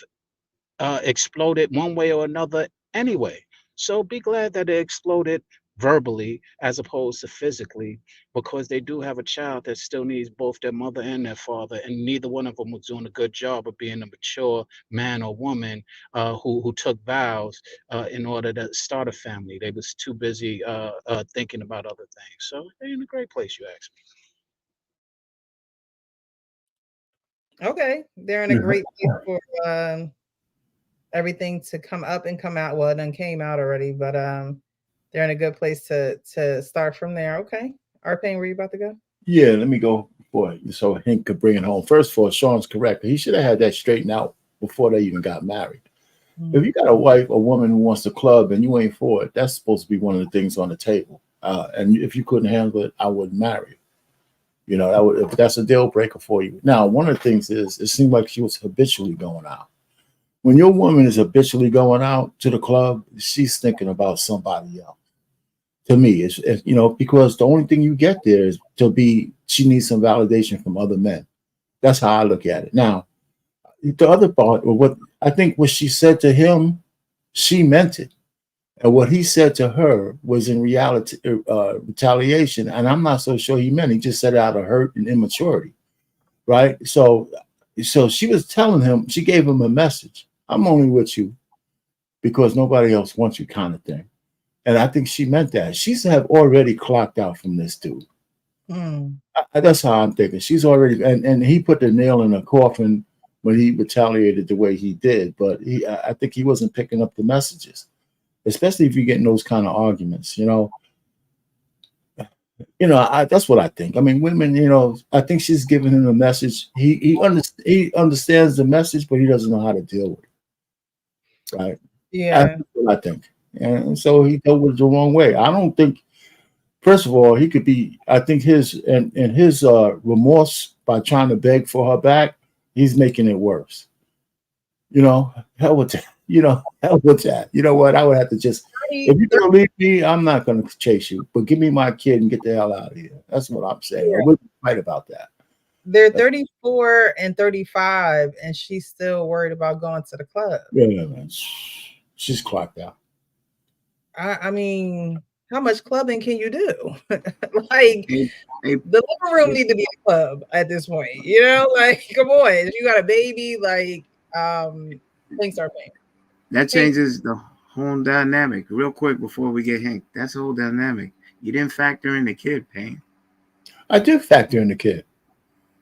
exploded one way or another anyway. So be glad that it exploded verbally as opposed to physically, because they do have a child that still needs both their mother and their father, and neither one of them was doing a good job of being a mature man or woman who took vows in order to start a family. They was too busy thinking about other things. So they're in a great place, you ask me. Okay, they're in a great place for everything to come up and come out. Well, it done came out already, but they're in a good place to start from there. Okay, Arpane, where you about to go? Yeah, let me go for it so Hank could bring it home. First of all, Sean's correct. He should have had that straightened out before they even got married. If you got a wife, a woman who wants to club and you ain't for it, that's supposed to be one of the things on the table. And if you couldn't handle it, I wouldn't marry you. You know, if that's a deal breaker for you. Now, one of the things is it seemed like she was habitually going out. When your woman is habitually going out to the club, she's thinking about somebody else. To me, it's you know, because the only thing you get there is she needs some validation from other men. That's how I look at it. Now, the other part, or what I think what she said to him, she meant it. And what he said to her was in reality retaliation. And I'm not so sure he meant it. He just said it out of hurt and immaturity. Right. So she was telling him, she gave him a message. I'm only with you because nobody else wants you, kind of thing. And I think she meant that. She's have already clocked out from this dude. That's how I'm thinking. She's already, and he put the nail in the coffin when he retaliated the way he did. But I think he wasn't picking up the messages, especially if you're getting those kind of arguments. You know, that's what I think. I mean, women. You know, I think she's giving him a message. He understands the message, but he doesn't know how to deal with it. Right? Yeah, that's what I think. And so he dealt with it the wrong way. I don't think. First of all, he could be. I think his remorse by trying to beg for her back, he's making it worse. You know, hell with that. You know, hell with that. You know what? I would have to just. If you're gonna leave me, I'm not gonna chase you. But give me my kid and get the hell out of here. That's what I'm saying. Yeah. I wouldn't fight about that. They're 34 and 35, and she's still worried about going to the club. Yeah, man. She's clocked out. I mean, how much clubbing can you do? Like, the living room need to be a club at this point. You know, like, come on. If you got a baby, like, things are paying. That changes the whole dynamic. Real quick before we get Hank, that's the whole dynamic. You didn't factor in the kid, Payne. I did factor in the kid.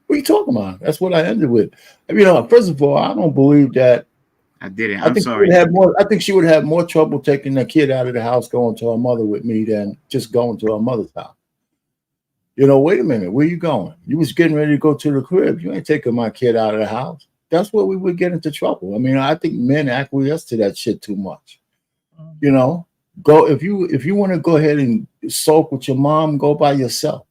What are you talking about? That's what I ended with. You know, first of all, I don't believe that. I didn't. I'm sorry. I think she would have more trouble taking the kid out of the house going to her mother with me than just going to her mother's house. You know, wait a minute. Where you going? You was getting ready to go to the crib. You ain't taking my kid out of the house. That's where we would get into trouble. I mean, I think men acquiesce to that shit too much. You know, go if you want to go ahead and sulk with your mom, go by yourself.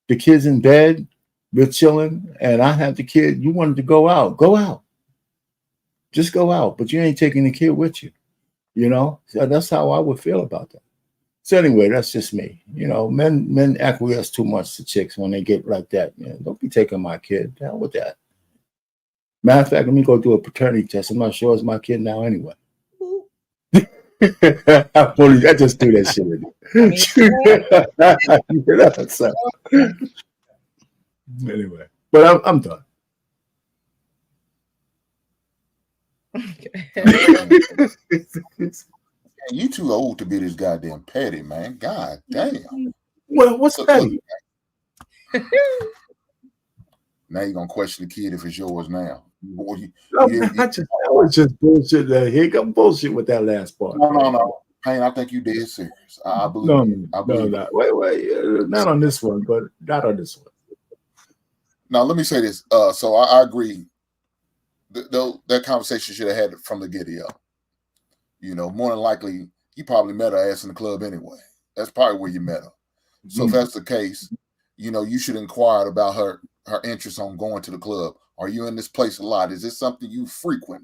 The kid's in bed, we're chilling, and I have the kid. You wanted to go out, go out. Just go out, but you ain't taking the kid with you. You know, so that's how I would feel about that. So anyway, that's just me. You know, men acquiesce too much to chicks when they get like that. You know, don't be taking my kid. Hell with that. Matter of fact, let me go do a paternity test. I'm not sure it's my kid now anyway. I just do that shit with you. You know, so. Anyway, but I'm done. You too old to be this goddamn petty, man. God damn. Well, what's petty? Now you're gonna question the kid if it's yours now. I was just bullshit. I'm bullshit with that last part. No. Payne, I think you dead serious. I believe No, you. I believe you. no. Wait. Not on this one, but not on this one. Now, let me say this. So I agree. That conversation should have had it from the get-go. You know, more than likely, you probably met her ass in the club anyway. That's probably where you met her. So if that's the case, you know, you should inquire about her interest on going to the club. Are you in this place a lot? Is this something you frequent?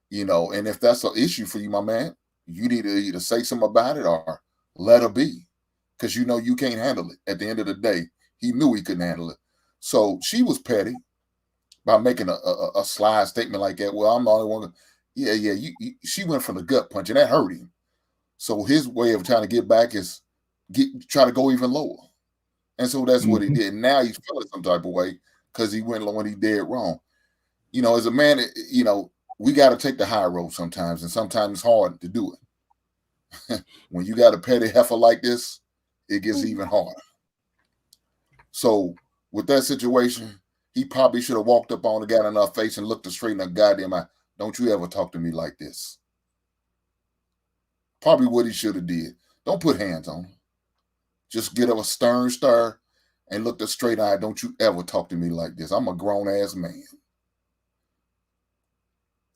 You know, and if that's an issue for you, my man, you need to either say something about it or let her be, because you know you can't handle it. At the end of the day, he knew he couldn't handle it. So she was petty by making a slide statement like that. Well, I'm the only one. Yeah. She went from the gut punch, and that hurt him. So his way of trying to get back is try to go even lower. And so that's what he did. Now he's feeling some type of way because he went when he did wrong. You know, as a man, you know, we got to take the high road sometimes, and sometimes it's hard to do it. When you got a petty heifer like this, it gets even harder. So with that situation, he probably should have walked up on the guy in her face and looked her straight in the goddamn eye. Don't you ever talk to me like this. Probably what he should have did. Don't put hands on him. Just get up a stern stare and look the straight eye. Don't you ever talk to me like this. I'm a grown ass man.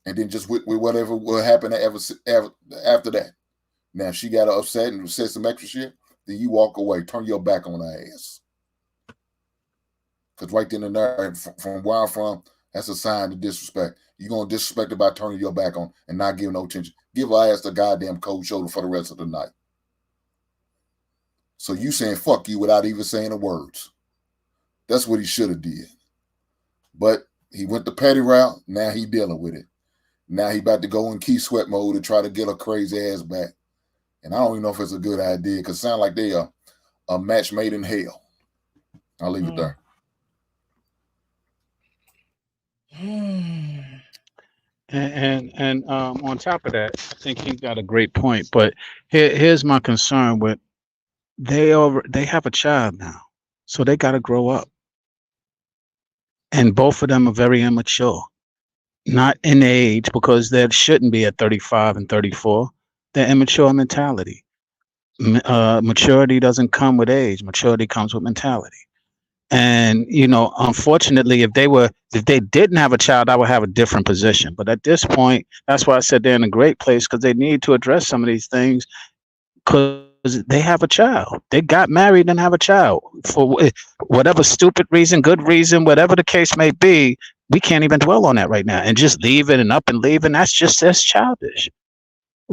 And then just with whatever will happen after that. Now, if she got upset and said some extra shit, then you walk away. Turn your back on her ass. Because right then and there, from where I'm from, that's a sign of disrespect. You're going to disrespect her by turning your back on and not giving no attention. Give her ass the goddamn cold shoulder for the rest of the night. So you saying fuck you without even saying the words. That's what he should have did. But he went the petty route. Now he dealing with it. Now he about to go in key sweat mode to try to get her crazy ass back. And I don't even know if it's a good idea because it sounds like they are a match made in hell. I'll leave it there. And on top of that, I think he got a great point. But here's my concern with they have a child now, so they got to grow up, and both of them are very immature. Not in age, because there shouldn't be at 35 and 34. They're immature mentality. Maturity doesn't come with age. Maturity comes with mentality. And you know, unfortunately, if they didn't have a child, I would have a different position. But at this point, that's why I said they're in a great place, because they need to address some of these things, because they have a child. They got married and have a child for whatever stupid reason, good reason, whatever the case may be. We can't even dwell on that right now, and just leaving and up and leaving. That's childish.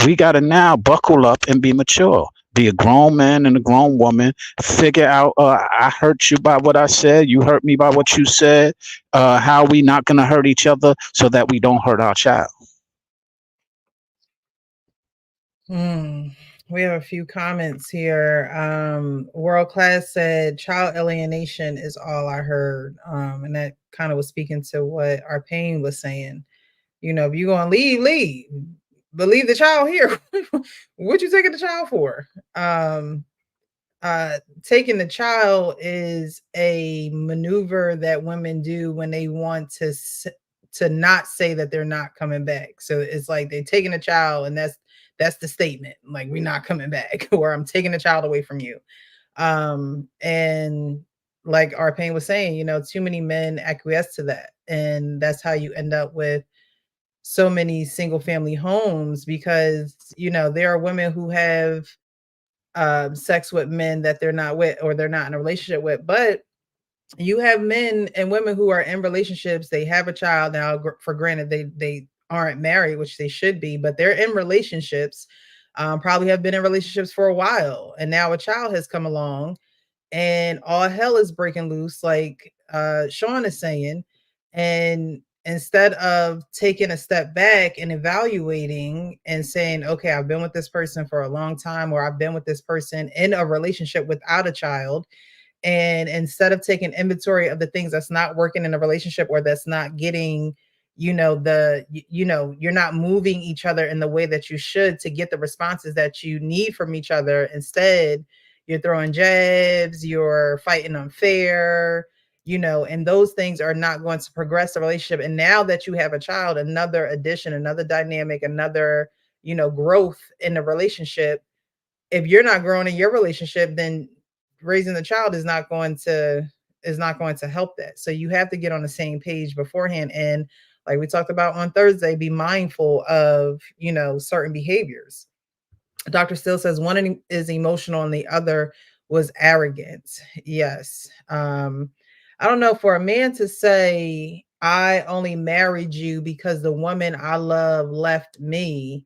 We got to now buckle up and be mature. Be a grown man and a grown woman. Figure out, I hurt you by what I said. You hurt me by what you said. How are we not going to hurt each other so that we don't hurt our child? We have a few comments here. World Class said child alienation is all I heard. And that kind of was speaking to what our pain was saying. You know, if you're going to leave. But leave the child here. What you taking the child for? Taking the child is a maneuver that women do when they want to not say that they're not coming back. So it's like they're taking a child, and that's the statement. Like, we're not coming back, or I'm taking the child away from you. And like our pain was saying, you know, too many men acquiesce to that. And that's how you end up with so many single family homes, because, you know, there are women who have sex with men that they're not with, or they're not in a relationship with. But you have men and women who are in relationships. They have a child now. For granted, they aren't married, which they should be, but they're in relationships. Probably have been in relationships for a while, and now a child has come along, and all hell is breaking loose, like Sean is saying. And instead of taking a step back and evaluating and saying, okay, I've been with this person for a long time, or I've been with this person in a relationship without a child, and instead of taking inventory of the things that's not working in a relationship, or that's not getting, you know, you're not moving each other in the way that you should to get the responses that you need from each other. Instead, you're throwing jabs, you're fighting unfair, you know, and those things are not going to progress the relationship. And now that you have a child, another addition, another dynamic, another growth in the relationship. If you're not growing in your relationship, then raising the child is not going to help that. So you have to get on the same page beforehand. And like we talked about on Thursday, be mindful of, certain behaviors. Dr. Still says one is emotional and the other was arrogant. Yes. I don't know, for a man to say, I only married you because the woman I love left me.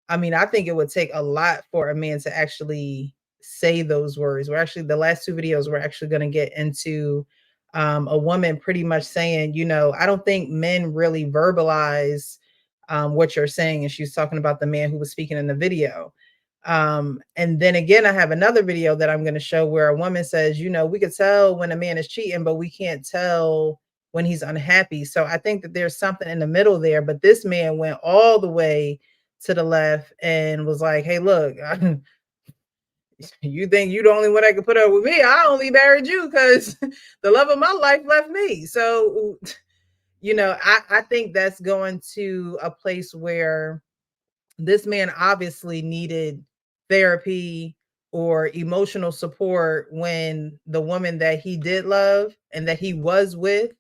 I mean, I think it would take a lot for a man to actually say those words. We're actually, the last two videos, we're actually going to get into a woman pretty much saying, I don't think men really verbalize what you're saying. And she's talking about the man who was speaking in the video. And then again, I have another video that I'm going to show where a woman says, we could tell when a man is cheating, but we can't tell when he's unhappy. So I think that there's something in the middle there. But this man went all the way to the left and was like, hey, look, you think you the only one that can put up with me? I only married you because the love of my life left me. So, I think that's going to a place where this man obviously needed therapy or emotional support when the woman that he did love and that he was with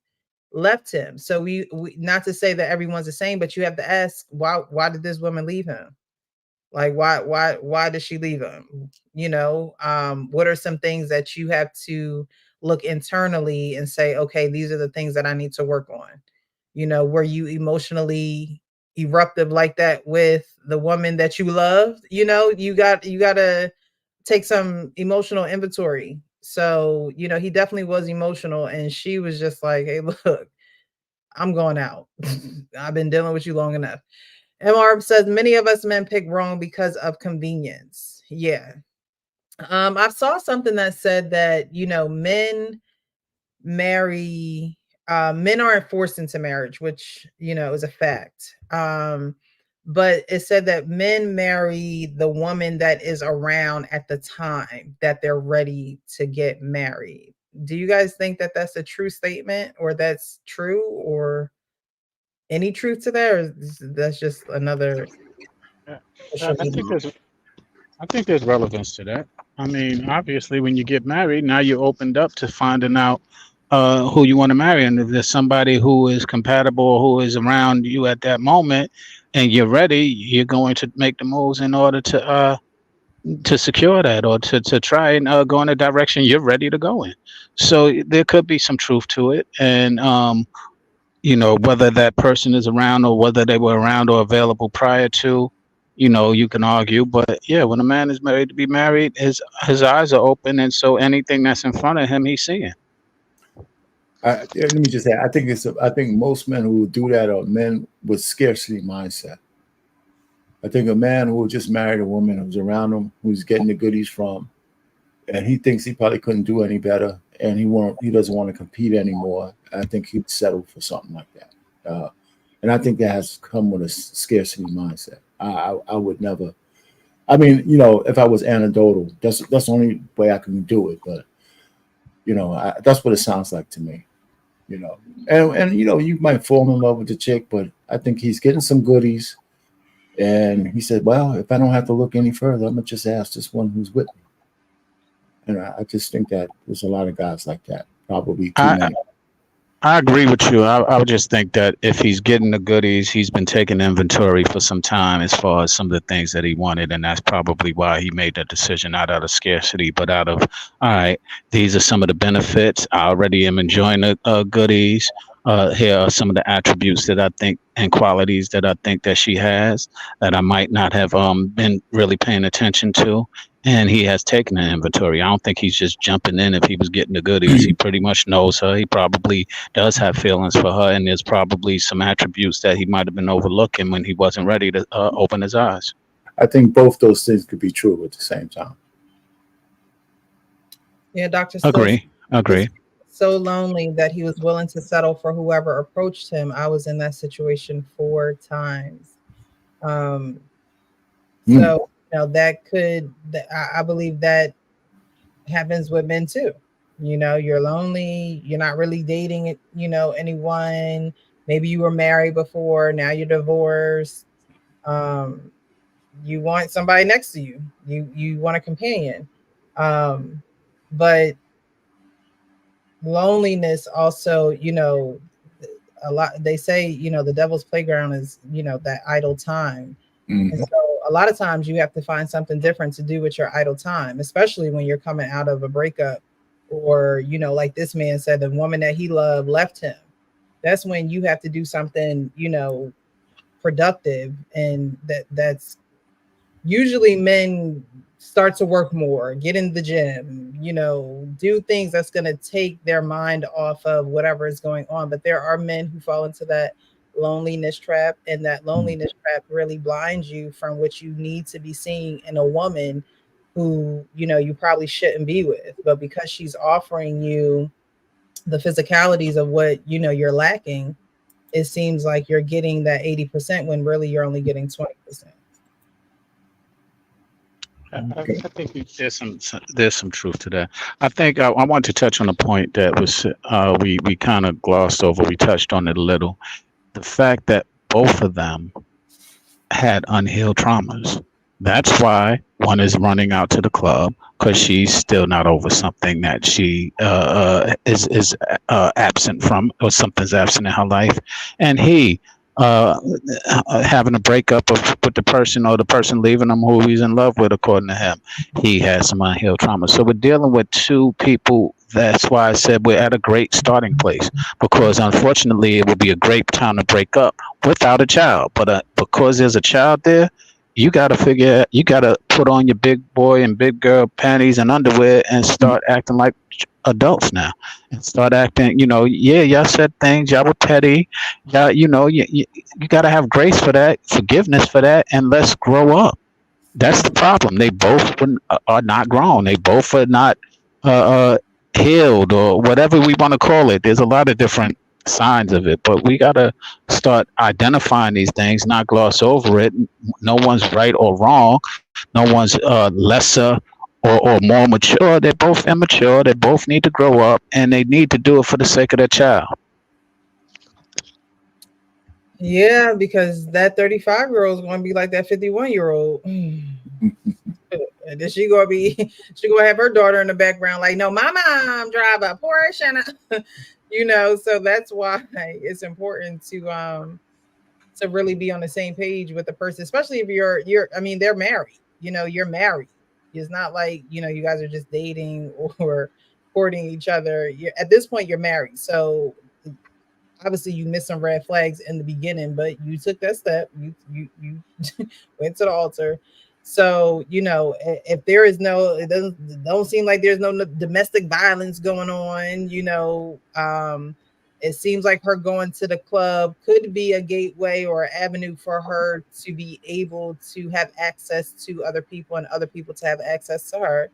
left him. So we not to say that everyone's the same, but you have to ask, why did this woman leave him? Like, why did she leave him? What are some things that you have to look internally and say, okay, these are the things that I need to work on? Were you emotionally eruptive like that with the woman that you loved? You got to take some emotional inventory. So, he definitely was emotional, and she was just like, hey, look, I'm going out. I've been dealing with you long enough. MR says many of us men pick wrong because of convenience. Yeah. I saw something that said that, men marry, men aren't forced into marriage, which, is a fact. But it said that men marry the woman that is around at the time that they're ready to get married. Do you guys think that that's a true statement, or that's true, or any truth to that, or that's just another social I media? think there's relevance to that. I mean, obviously, when you get married, now you're opened up to finding out who you want to marry, and if there's somebody who is compatible, who is around you at that moment, and you're ready, you're going to make the moves in order to secure that, or to try and go in a direction you're ready to go in. So there could be some truth to it, and whether that person is around or whether they were around or available prior to, you can argue. But yeah, when a man is married to be married, his eyes are open, and so anything that's in front of him, he's seeing. Let me just say, I think most men who do that are men with scarcity mindset. I think a man who just married a woman who's around him, who's getting the goodies from, and he thinks he probably couldn't do any better, and he doesn't want to compete anymore. I think he'd settle for something like that. And I think that has come with a scarcity mindset. I would never. I mean, if I was anecdotal, that's the only way I can do it. But that's what it sounds like to me. And you might fall in love with the chick, but I think he's getting some goodies. And he said, well, if I don't have to look any further, I'm going to just ask this one who's with me. And I just think that there's a lot of guys like that, probably too many. I agree with you. I would just think that if he's getting the goodies, he's been taking inventory for some time as far as some of the things that he wanted. And that's probably why he made that decision, not out of scarcity, but out of, all right, these are some of the benefits. I already am enjoying the goodies. Here are some of the attributes that I think and qualities that I think that she has that I might not have been really paying attention to. And he has taken an inventory. I don't think he's just jumping in if he was getting the goodies. He pretty much knows her. He probably does have feelings for her, and there's probably some attributes that he might have been overlooking when he wasn't ready to open his eyes. I think both those things could be true at the same time. Yeah, Dr. Agree. So lonely that he was willing to settle for whoever approached him. I was in that situation 4 times. So that could, I believe that happens with men too. You're lonely, you're not really dating anyone. Maybe you were married before, now you're divorced. you want somebody next to you. You want a companion. But loneliness also, a lot, they say, the devil's playground is, that idle time. And Mhm. so a lot of times you have to find something different to do with your idle time, especially when you're coming out of a breakup, or, like this man said, the woman that he loved left him. That's when you have to do something, productive. And that's usually men start to work more, get in the gym, do things that's going to take their mind off of whatever is going on. But there are men who fall into that loneliness trap, and that loneliness trap really blinds you from what you need to be seeing in a woman who, you probably shouldn't be with. But because she's offering you the physicalities of what, you're lacking, it seems like you're getting that 80% when really you're only getting 20%. I think there's some truth to that. I think I want to touch on a point that was we kind of glossed over. We touched on it a little. The fact that both of them had unhealed traumas. That's why one is running out to the club because she's still not over something that she is absent from, or something's absent in her life, and he uh, having a breakup with the person, or the person leaving him who he's in love with. According to him, he has some unhealed trauma. So we're dealing with two people. That's why I said we're at a great starting place, because unfortunately it would be a great time to break up without a child. But because there's a child there, you got to put on your big boy and big girl panties and underwear and start acting like adults now, and start acting, yeah, y'all said things, y'all were petty, y'all, you got to have grace for that, forgiveness for that, and let's grow up. That's the problem. They both are not grown. They both are not uh, uh, healed, or whatever we want to call it. There's a lot of different signs of it, but we got to start identifying these things, not gloss over it. No one's right or wrong. No one's lesser or more mature. They're both immature. They both need to grow up, and they need to do it for the sake of their child. Yeah, because that 35-year-old is going to be like that 51-year-old. And then she gonna have her daughter in the background like, no, my mom drive a Porsche, and so that's why it's important to really be on the same page with the person, especially if I mean, they're married, you're married. It's not like, you guys are just dating or courting each other. At this point, you're married. So obviously you missed some red flags in the beginning, but you took that step. You went to the altar. So, if there is it don't seem like there's no domestic violence going on, it seems like her going to the club could be a gateway or an avenue for her to be able to have access to other people, and other people to have access to her.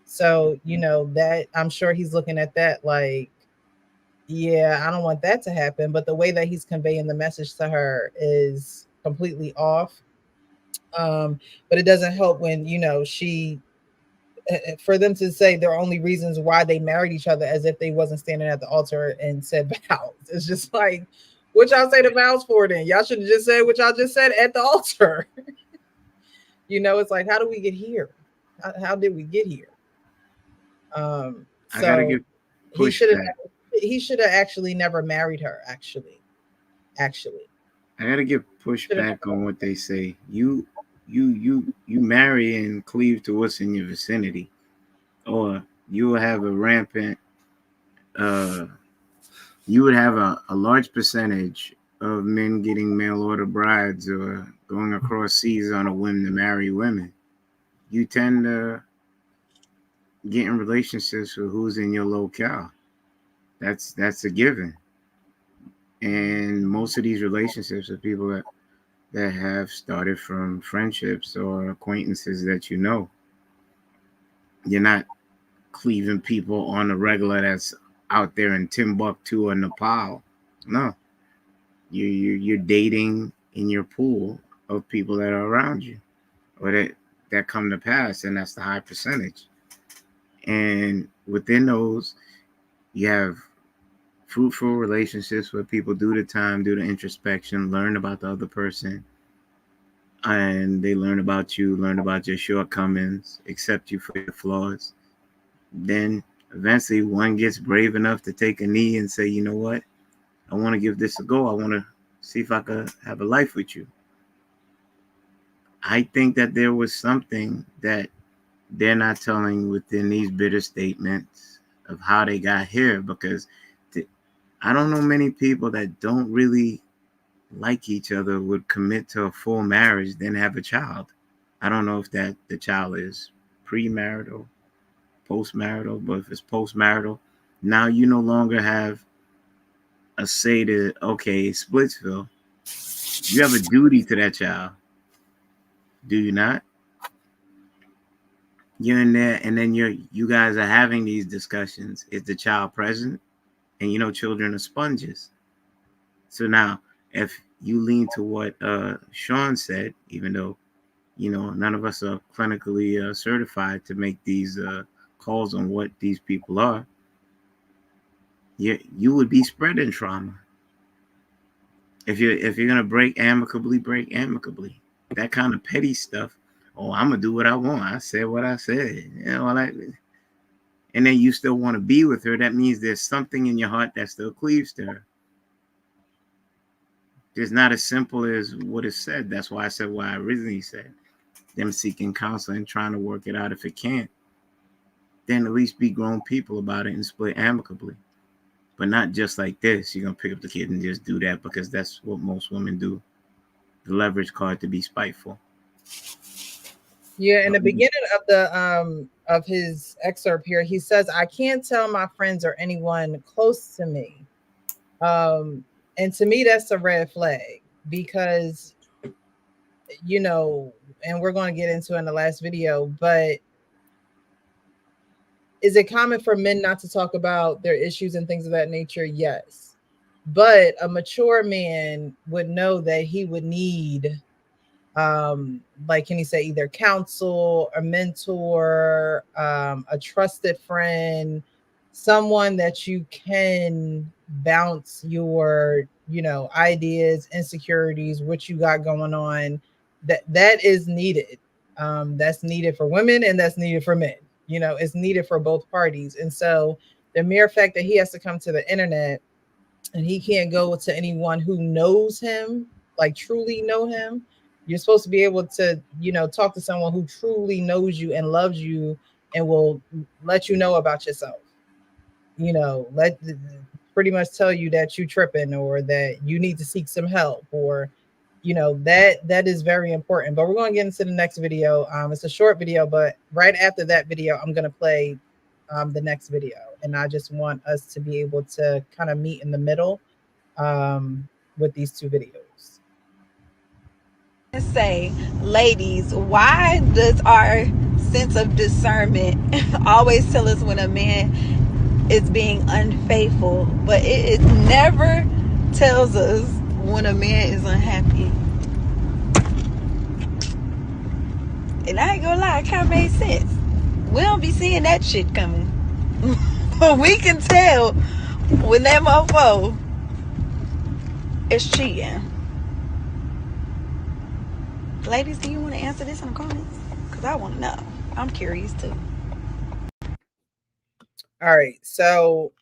So, that I'm sure he's looking at that like, yeah, I don't want that to happen. But the way that he's conveying the message to her is completely off. But it doesn't help when, for them to say there are only reasons why they married each other, as if they wasn't standing at the altar and said vows. It's just like, what y'all say the vows for then? Y'all should have just said what y'all just said at the altar. It's like, how do we get here? How did we get here? I gotta So give he should have pushback. he should have actually never married her. Actually, I gotta give should have. pushback on what they say. You marry and cleave to what's in your vicinity, or you will have a rampant. Uh, you would have a large percentage of men getting mail order brides or going across seas on a whim to marry women. You tend to get in relationships with who's in your locale. That's a given. And most of these relationships are people that have started from friendships or acquaintances that you know. You're not cleaving people on the regular that's out there in Timbuktu or Nepal. No, you're dating in your pool of people that are around you, or that come to pass, and that's the high percentage. And within those, you have fruitful relationships where people do the time, do the introspection, learn about the other person, and they learn about you, learn about your shortcomings, accept you for your flaws. Then eventually one gets brave enough to take a knee and say, you know what? I want to give this a go. I want to see if I could have a life with you. I think that there was something that they're not telling within these bitter statements of how they got here, because I don't know many people that don't really like each other would commit to a full marriage, then have a child. I don't know if that the child is premarital, postmarital, but if it's postmarital, now you no longer have a say to, okay, Splitsville. You have a duty to that child. Do you not? You're in there, and then you guys are having these discussions. Is the child present? And you know, children are sponges. So now, if you lean to what Sean said, even though, you know, none of us are clinically certified to make these calls on what these people are, you would be spreading trauma. If you're gonna break amicably, break amicably. That kind of petty stuff. Oh, I'm gonna do what I want. I said what I said. You know, and then you still want to be with her. That means there's something in your heart that still cleaves to her. It's not as simple as what is said. That's why I said what I originally said. Them seeking counseling, trying to work it out. If it can't, then at least be grown people about it and split amicably. But not just like this. You're going to pick up the kid and just do that, because that's what most women do. The leverage card to be spiteful. Yeah, in the beginning of the of his excerpt here, he says, I can't tell my friends or anyone close to me. And to me, that's a red flag, because, you know, and we're going to get into in the last video, but is it common for men not to talk about their issues and things of that nature? Yes. But a mature man would know that he would need, like, can he say either counsel, a mentor, a trusted friend, someone that you can bounce your, you know, ideas, insecurities, what you got going on. That is needed. That's needed for women and that's needed for men. You know, it's needed for both parties. And so the mere fact that he has to come to the internet and he can't go to anyone who knows him, like truly know him. You're supposed to be able to, you know, talk to someone who truly knows you and loves you and will let you know about yourself. You know, pretty much tell you that you tripping or that you need to seek some help, or, you know, that is very important. But we're going to get into the next video. It's a short video, but right after that video, I'm going to play the next video. And I just want us to be able to kind of meet in the middle with these two videos. Say, ladies, why does our sense of discernment always tell us when a man is being unfaithful, but it never tells us when a man is unhappy? And I ain't gonna lie, it kind of made sense. We don't be seeing that shit coming. But we can tell when that mofo is cheating. Ladies, do you want to answer this in the comments? Because I want to know. I'm curious too. All right. So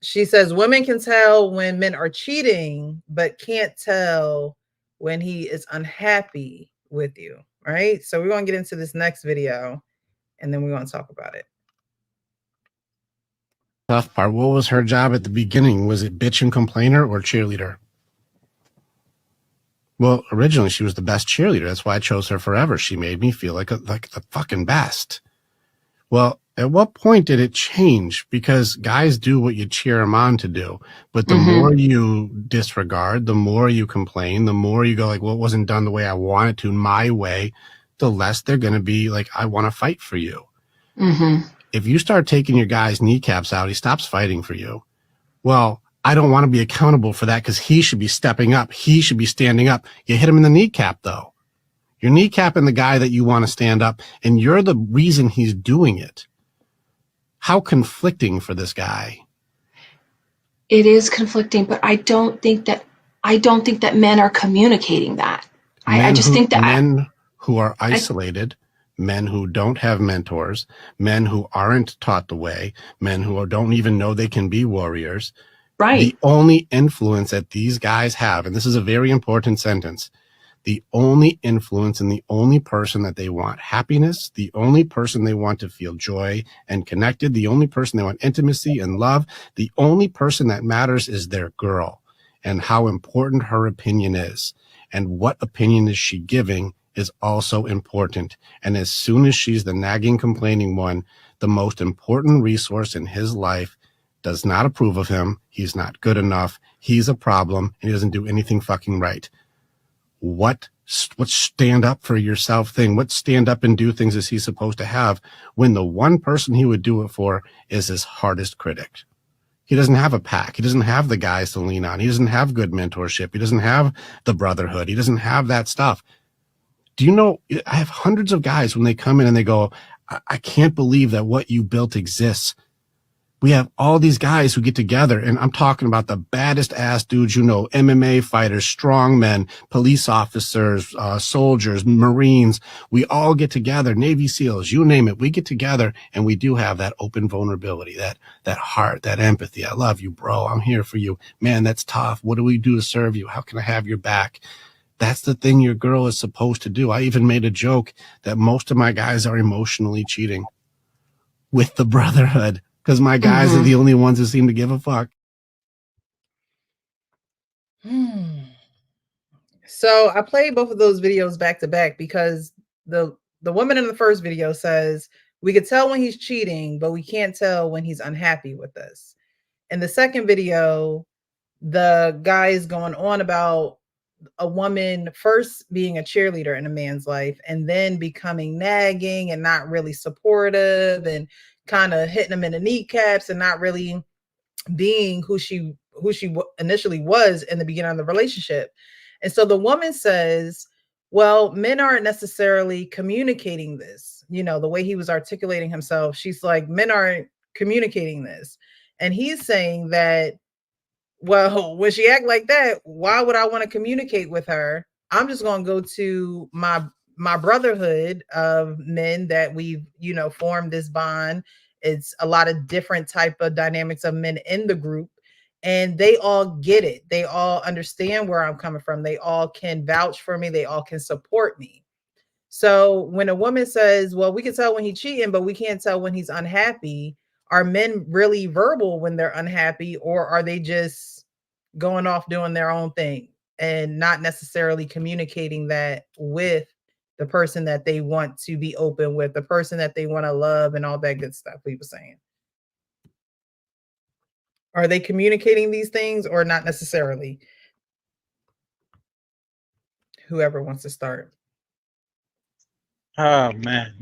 she says women can tell when men are cheating, but can't tell when he is unhappy with you. Right. So we're going to get into this next video and then we're going to talk about it. Tough part. What was her job at the beginning? Was it bitch and complainer or cheerleader? Well, originally she was the best cheerleader. That's why I chose her forever. She made me feel like the fucking best. Well, at what point did it change? Because guys do what you cheer them on to do. But the more you disregard, the more you complain, the more you go like, well, it wasn't done the way I wanted to, my way, the less they're going to be like, I want to fight for you. If you start taking your guy's kneecaps out, he stops fighting for you. Well, I don't want to be accountable for that because he should be stepping up. He should be standing up. You hit him in the kneecap, though. You're kneecapping the guy that you want to stand up, and you're the reason he's doing it. How conflicting for this guy. It is conflicting, but I don't think that men are communicating that. I just think that men who are isolated, men who don't have mentors, men who aren't taught the way, men who don't even know they can be warriors. right. The only influence that these guys have, and this is a very important sentence, the only influence and the only person that they want happiness, the only person they want to feel joy and connected, the only person they want intimacy and love, the only person that matters is their girl and how important her opinion is. And what opinion is she giving is also important. And as soon as she's the nagging, complaining one, the most important resource in his life does not approve of him. He's not good enough. He's a problem and he doesn't do anything fucking right. What stand up for yourself thing? What stand up and do things is he supposed to have when the one person he would do it for is his hardest critic? He doesn't have a pack. He doesn't have the guys to lean on. He doesn't have good mentorship. He doesn't have the brotherhood. He doesn't have that stuff. Do you know, I have hundreds of guys when they come in and they go, I can't believe that what you built exists. We have all these guys who get together, and I'm talking about the baddest ass dudes, you know, MMA fighters, strongmen, police officers, soldiers, Marines. We all get together, Navy SEALs, you name it. We get together and we do have that open vulnerability, that heart, that empathy. I love you, bro. I'm here for you. Man, that's tough. What do we do to serve you? How can I have your back? That's the thing your girl is supposed to do. I even made a joke that most of my guys are emotionally cheating with the brotherhood, because my guys are the only ones who seem to give a fuck. So I played both of those videos back to back because the woman in the first video says, we could tell when he's cheating, but we can't tell when he's unhappy with us. In the second video, the guy is going on about a woman first being a cheerleader in a man's life and then becoming nagging and not really supportive and kind of hitting him in the kneecaps and not really being who she initially was in the beginning of the relationship. And so the woman says, well, men aren't necessarily communicating this, you know, the way he was articulating himself. She's like, men aren't communicating this. And he's saying that, well, when she act like that, why would I want to communicate with her? I'm just going to go to my brotherhood of men that we've, you know, formed this bond. It's a lot of different type of dynamics of men in the group, and they all get it. They all understand where I'm coming from. They all can vouch for me. They all can support me. So when a woman says, well, we can tell when he's cheating, but we can't tell when he's unhappy, are men really verbal when they're unhappy, or are they just going off doing their own thing and not necessarily communicating that with the person that they want to be open with, the person that they want to love and all that good stuff we were saying? Are they communicating these things or not necessarily? Whoever wants to start. Oh man,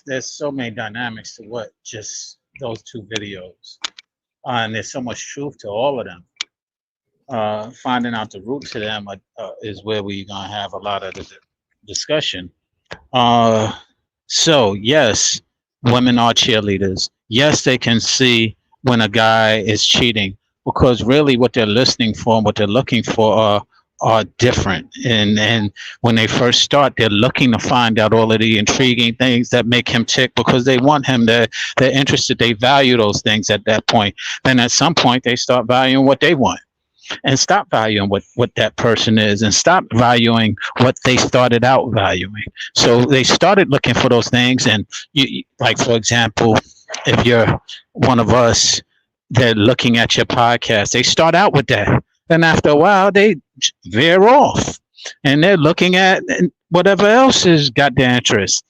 there's so many dynamics to what just those two videos, and there's so much truth to all of them. Finding out the roots of them is where we're gonna have a lot of the discussion. So yes, women are cheerleaders. Yes, they can see when a guy is cheating, because really what they're listening for and what they're looking for are different. And when they first start, they're looking to find out all of the intriguing things that make him tick, because they want him. They're interested. They value those things at that point. Then at some point, they start valuing what they want, and stop valuing what that person is, and stop valuing what they started out valuing. So they started looking for those things. And you, like, for example, if you're one of us, they're looking at your podcast, they start out with that. Then after a while, they veer off and they're looking at whatever else has got their interest.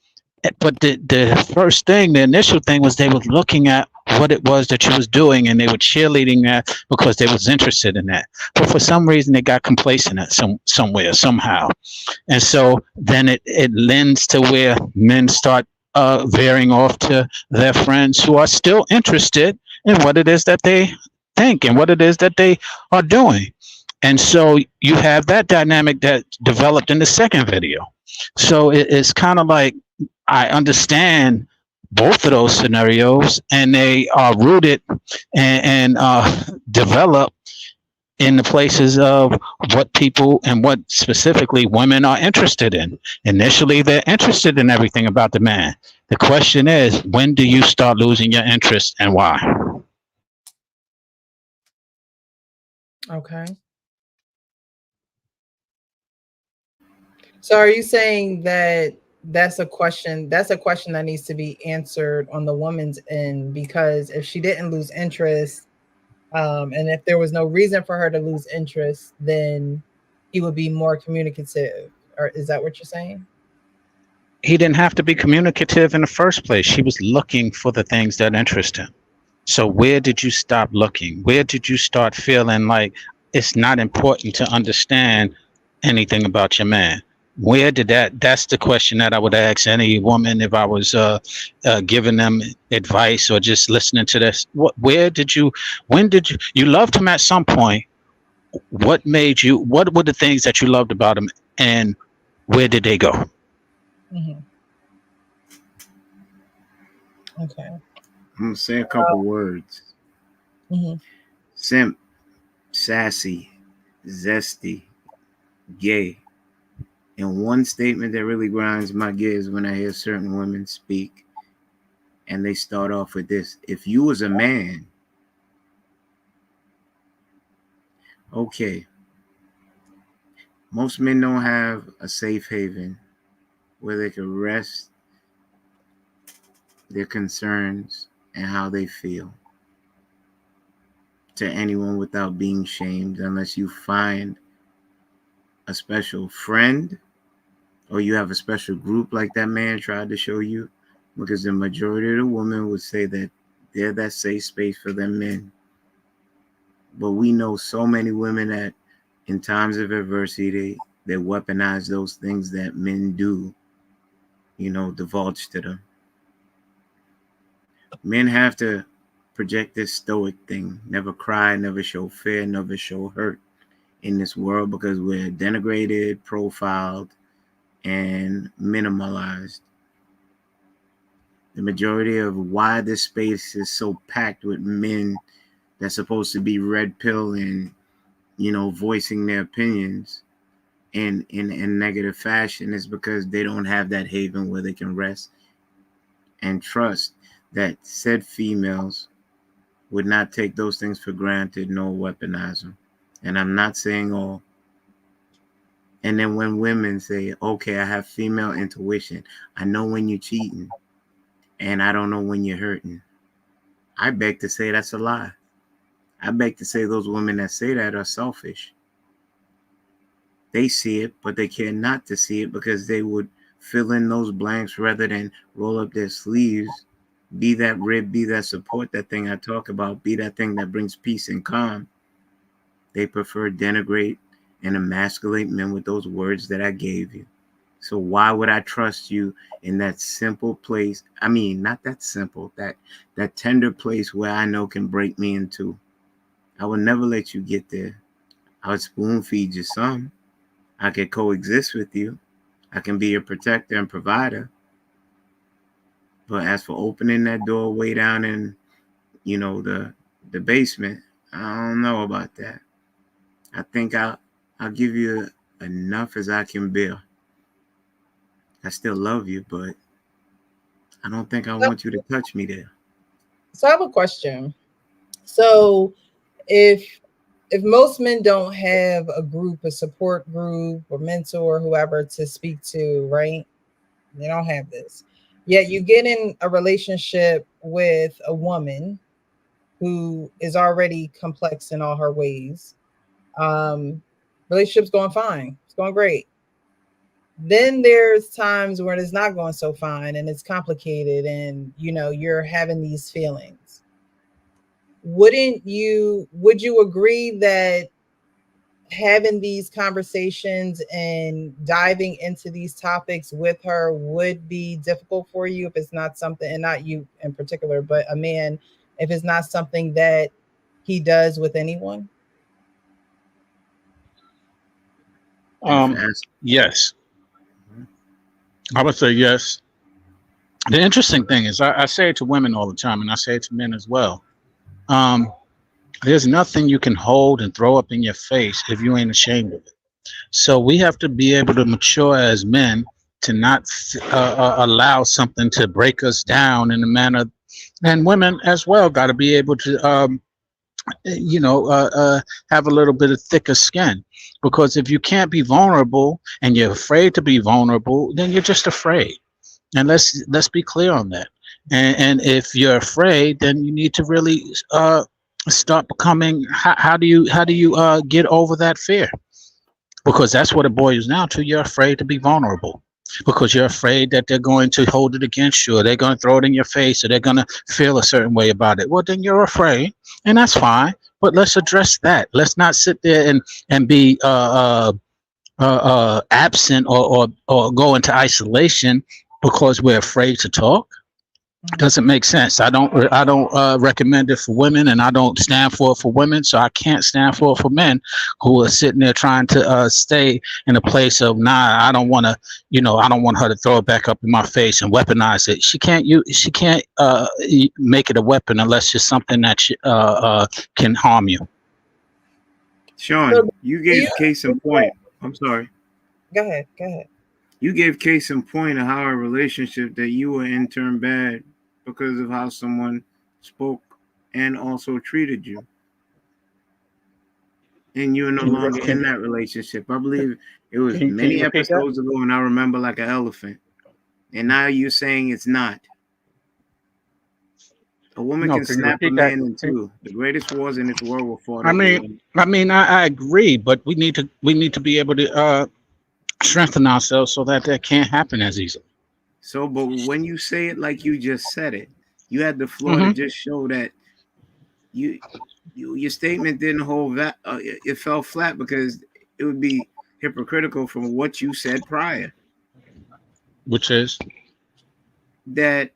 But the first thing, the initial thing, was they was looking at what it was that you was doing, and they were cheerleading that because they was interested in that. But for some reason, they got complacent at somewhere, somehow. And so then it lends to where men start veering off to their friends who are still interested in what it is that they think and what it is that they are doing. And so you have that dynamic that developed in the second video. So it's kind of like, I understand both of those scenarios, and they are rooted and develop in the places of what people and what specifically women are interested in. Initially, they're interested in everything about the man. The question is, when do you start losing your interest and why? Okay. So are you saying that that's a question that needs to be answered on the woman's end? Because if she didn't lose interest, and if there was no reason for her to lose interest, then he would be more communicative. Or is that what you're saying? He didn't have to be communicative in the first place. She was looking for the things that interest him. So where did you stop looking? Where did you start feeling like it's not important to understand anything about your man? Where did that's the question that I would ask any woman if I was giving them advice or just listening to this. When did you loved him at some point? What were the things that you loved about him, and where did they go? Mm-hmm. Okay. I'm gonna say a couple words. Mm-hmm. Simp, sassy, zesty, gay. And one statement that really grinds my gears when I hear certain women speak, and they start off with this: if you was a man, okay. Most men don't have a safe haven where they can rest their concerns and how they feel to anyone without being shamed, unless you find a special friend or you have a special group like that man tried to show you, because the majority of the women would say that they're that safe space for them men. But we know so many women that in times of adversity, they weaponize those things that men do, divulge to them. Men have to project this stoic thing, never cry, never show fear, never show hurt in this world, because we're denigrated, profiled, and minimalized. The majority of why this space is so packed with men that's supposed to be red pill and, voicing their opinions in negative fashion is because they don't have that haven where they can rest and trust that said females would not take those things for granted nor weaponize them. And I'm not saying all. And then when women say, okay, I have female intuition, I know when you're cheating and I don't know when you're hurting, I beg to say that's a lie. I beg to say those women that say that are selfish. They see it, but they care not to see it because they would fill in those blanks rather than roll up their sleeves, be that rib, be that support, that thing I talk about, be that thing that brings peace and calm. They prefer denigrate and emasculate men with those words that I gave you. So why would I trust you in that simple place? I mean, not that simple, that tender place where I know can break me in two. I would never let you get there. I would spoon feed you some. I could coexist with you. I can be your protector and provider. But as for opening that door way down in, the basement, I don't know about that. I think I'll give you enough as I can bear. I still love you, but I don't think I want you to touch me there. So I have a question. So if most men don't have a group, a support group or mentor, whoever to speak to, right? They don't have this. Yet you get in a relationship with a woman who is already complex in all her ways. Relationship's going fine. It's going great. Then there's times when it's not going so fine and it's complicated and you're having these feelings. Would you agree that having these conversations and diving into these topics with her would be difficult for you if it's not something, and not you in particular, but a man, if it's not something that he does with anyone? Yes. I would say yes. The interesting thing is I say it to women all the time, and I say it to men as well. There's nothing you can hold and throw up in your face if you ain't ashamed of it. So we have to be able to mature as men to not allow something to break us down in a manner, and women as well got to be able to have a little bit of thicker skin, because if you can't be vulnerable and you're afraid to be vulnerable, then you're just afraid. And let's be clear on that. And if you're afraid, then you need to really start becoming. How do you get over that fear? Because that's what it boils down to. You're afraid to be vulnerable because you're afraid that they're going to hold it against you, or they're going to throw it in your face, or they're going to feel a certain way about it. Well, then you're afraid, and that's fine. But let's address that. Let's not sit there and be absent or go into isolation because we're afraid to talk. Doesn't make sense. I don't recommend it for women, and I don't stand for it for women. So I can't stand for it for men who are sitting there trying to stay in a place of, nah, I don't want to, I don't want her to throw it back up in my face and weaponize it. She can't make it a weapon unless it's something that can harm you. Sean, you gave case in point. I'm sorry. Go ahead. You gave case in point of how a relationship that you were in turned bad because of how someone spoke and also treated you. And you're no longer in that relationship. I believe it was many episodes ago, and I remember like an elephant. And now you're saying it's not. A woman can snap a man in two. The greatest wars in this world were fought. I agree, but we need to be able to strengthen ourselves so that can't happen as easily. So, but when you say it like you just said it, you had the floor to just show that your statement didn't hold that. It fell flat because it would be hypocritical from what you said prior. Which is that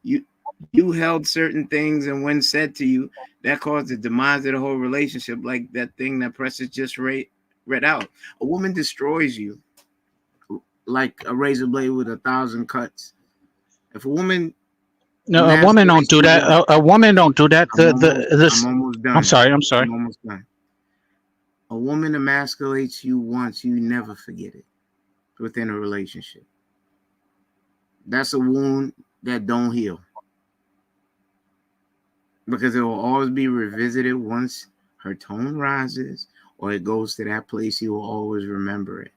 you held certain things, and when said to you, that caused the demise of the whole relationship, like that thing that Precious just read out. A woman destroys you like a razor blade with 1,000 cuts. If a woman a woman don't do that. A woman don't do that. I'm almost done. I'm sorry. I'm almost done. A woman emasculates you once, you never forget it within a relationship. That's a wound that don't heal, because it will always be revisited once her tone rises or it goes to that place. You will always remember it.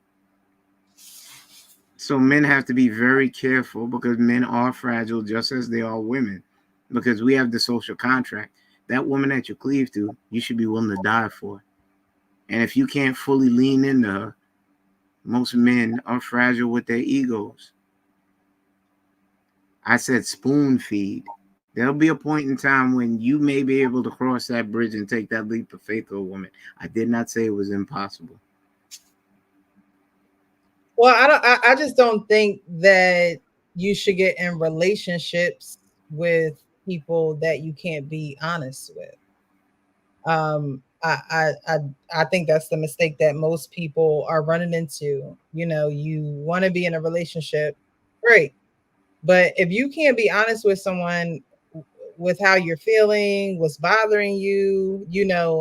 So men have to be very careful, because men are fragile just as they are women, because we have the social contract. That woman that you cleave to, you should be willing to die for. And if you can't fully lean into her, most men are fragile with their egos. I said spoon feed. There'll be a point in time when you may be able to cross that bridge and take that leap of faith to a woman. I did not say it was impossible. Well, I just don't think that you should get in relationships with people that you can't be honest with. I think that's the mistake that most people are running into. You want to be in a relationship, great. But if you can't be honest with someone with how you're feeling, what's bothering you,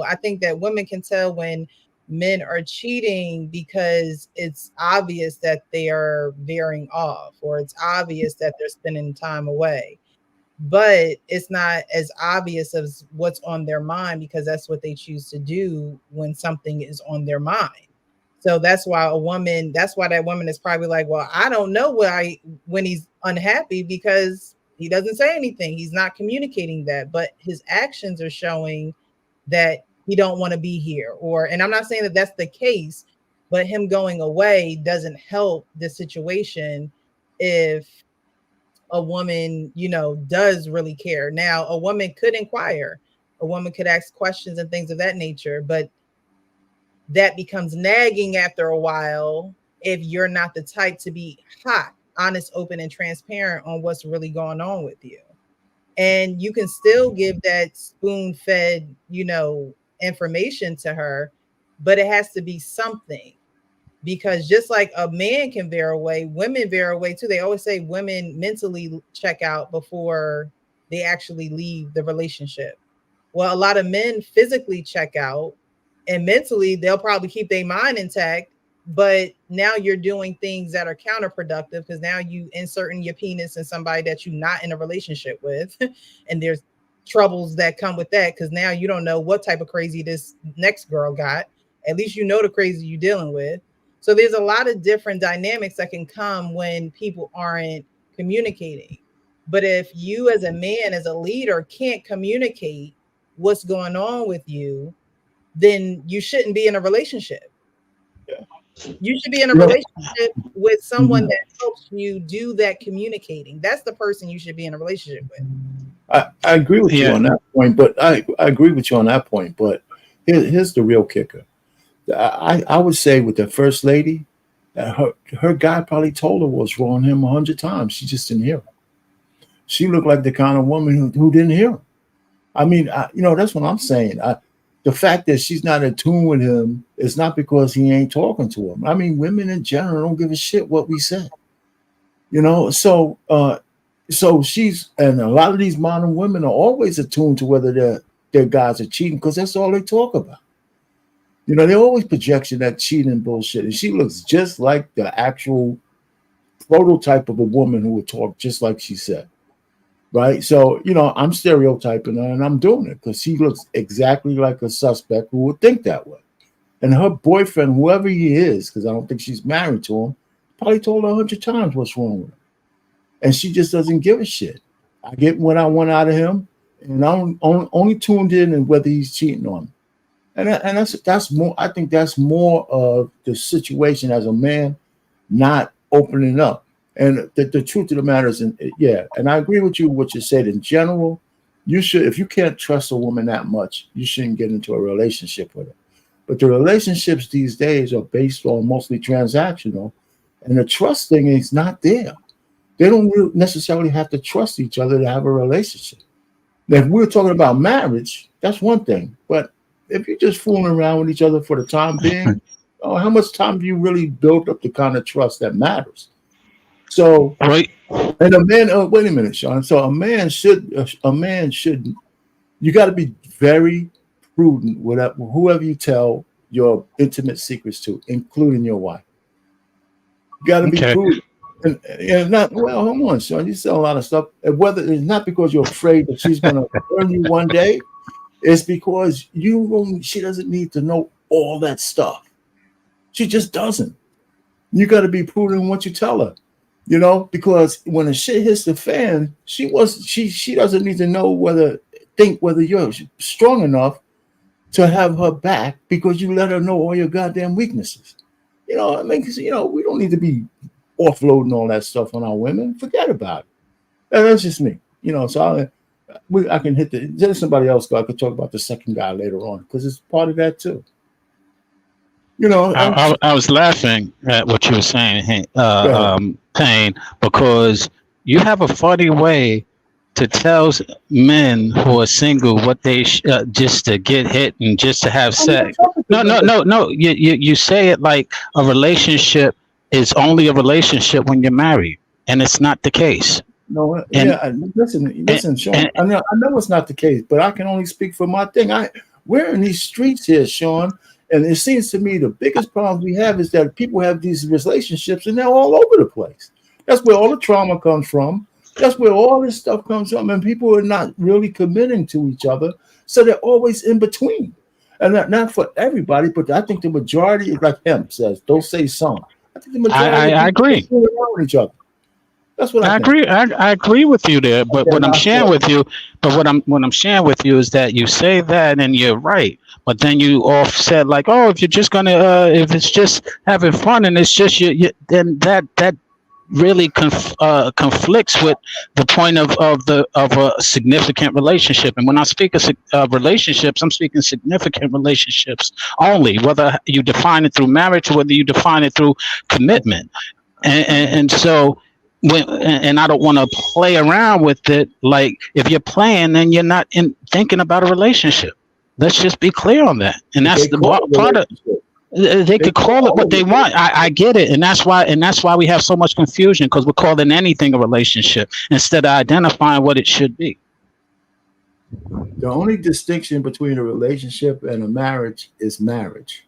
I think that women can tell when men are cheating because it's obvious that they are veering off, or it's obvious that they're spending time away. But it's not as obvious as what's on their mind, because that's what they choose to do when something is on their mind. So that's why that woman is probably like, well, I don't know when he's unhappy, because he doesn't say anything. He's not communicating that, but his actions are showing that he don't want to be here. And I'm not saying that that's the case, but him going away doesn't help the situation if a woman, does really care. Now, a woman could inquire, a woman could ask questions and things of that nature, but that becomes nagging after a while if you're not the type to be hot, honest, open, and transparent on what's really going on with you. And you can still give that spoon-fed, information to her, but it has to be something. Because just like a man can veer away, women veer away too. They always say women mentally check out before they actually leave the relationship. Well, a lot of men physically check out, and mentally they'll probably keep their mind intact, but now you're doing things that are counterproductive because now you inserting your penis in somebody that you're not in a relationship with, and there's troubles that come with that because now you don't know what type of crazy this next girl got. At least you know the crazy you're dealing with. So there's a lot of different dynamics that can come when people aren't communicating. But if you as a man, as a leader, can't communicate what's going on with you, then you shouldn't be in a relationship. You should be in a relationship with someone that helps you do that communicating. That's the person you should be in a relationship with. I agree with you on that point, but I agree with you on that point. But here's the real kicker. I would say with the first lady, her guy probably told her what's wrong with him 100 times. She just didn't hear him. She looked like the kind of woman who didn't hear him. I mean, that's what I'm saying. The fact that she's not in tune with him is not because he ain't talking to him. I mean, women in general don't give a shit what we say. So she's, and a lot of these modern women are always attuned to whether their guys are cheating because that's all they talk about. They're always projection that cheating bullshit. And she looks just like the actual prototype of a woman who would talk just like she said. Right. So, I'm stereotyping her and I'm doing it because she looks exactly like a suspect who would think that way. And her boyfriend, whoever he is, because I don't think she's married to him, probably told her 100 times what's wrong with her. And she just doesn't give a shit. I get what I want out of him, and I'm only tuned in and whether he's cheating on me. And that's more. I think that's more of the situation as a man, not opening up. And the truth of the matter is, and I agree with you what you said. In general, you should, if you can't trust a woman that much, you shouldn't get into a relationship with her. But the relationships these days are based on mostly transactional, and the trust thing is not there. They don't really necessarily have to trust each other to have a relationship. Now, if we're talking about marriage, that's one thing. But if you're just fooling around with each other for the time being, how much time do you really build up the kind of trust that matters? So, right. And a man, wait a minute, Sean. So a man should, you got to be very prudent with whoever you tell your intimate secrets to, including your wife. You got to be prudent. And not, well, hold on, Sean. You sell a lot of stuff. Whether it's not because you're afraid that she's going to burn you one day, it's because she doesn't need to know all that stuff. She just doesn't. You got to be prudent in what you tell her, because when the shit hits the fan, she doesn't need to know whether you're strong enough to have her back because you let her know all your goddamn weaknesses. We don't need to be offloading all that stuff on our women. Forget about it. That's just me. So I can hit there's somebody else I could talk about the second guy later on because it's part of that too. I was laughing at what you were saying, Payne, because you have a funny way to tell men who are single what they just to get hit and just to have sex. No. You say it like a relationship is only a relationship when you're married, and it's not the case. No, listen, Sean. I know it's not the case, but I can only speak for my thing. We're in these streets here, Sean, and it seems to me the biggest problem we have is that people have these relationships and they're all over the place. That's where all the trauma comes from. That's where all this stuff comes from, and people are not really committing to each other, so they're always in between. And not for everybody, but I think the majority, like him says, don't say some. I think the majority I agree. With each other. That's what I agree. I agree with you there. But what I'm sharing with you, what I'm sharing with you is that you say that and you're right. But then you offset like, if you're just gonna, if it's just having fun and it's just you then that really conflicts with the point of a significant relationship. And when I speak of relationships, I'm speaking significant relationships only, whether you define it through marriage or whether you define it through commitment. And so and I don't want to play around with it. Like if you're playing, then you're not thinking about a relationship. Let's just be clear on that. And that's the part of. They could call it what they want. I get it, and that's why we have so much confusion because we're calling anything a relationship instead of identifying what it should be. The only distinction between a relationship and a marriage is marriage.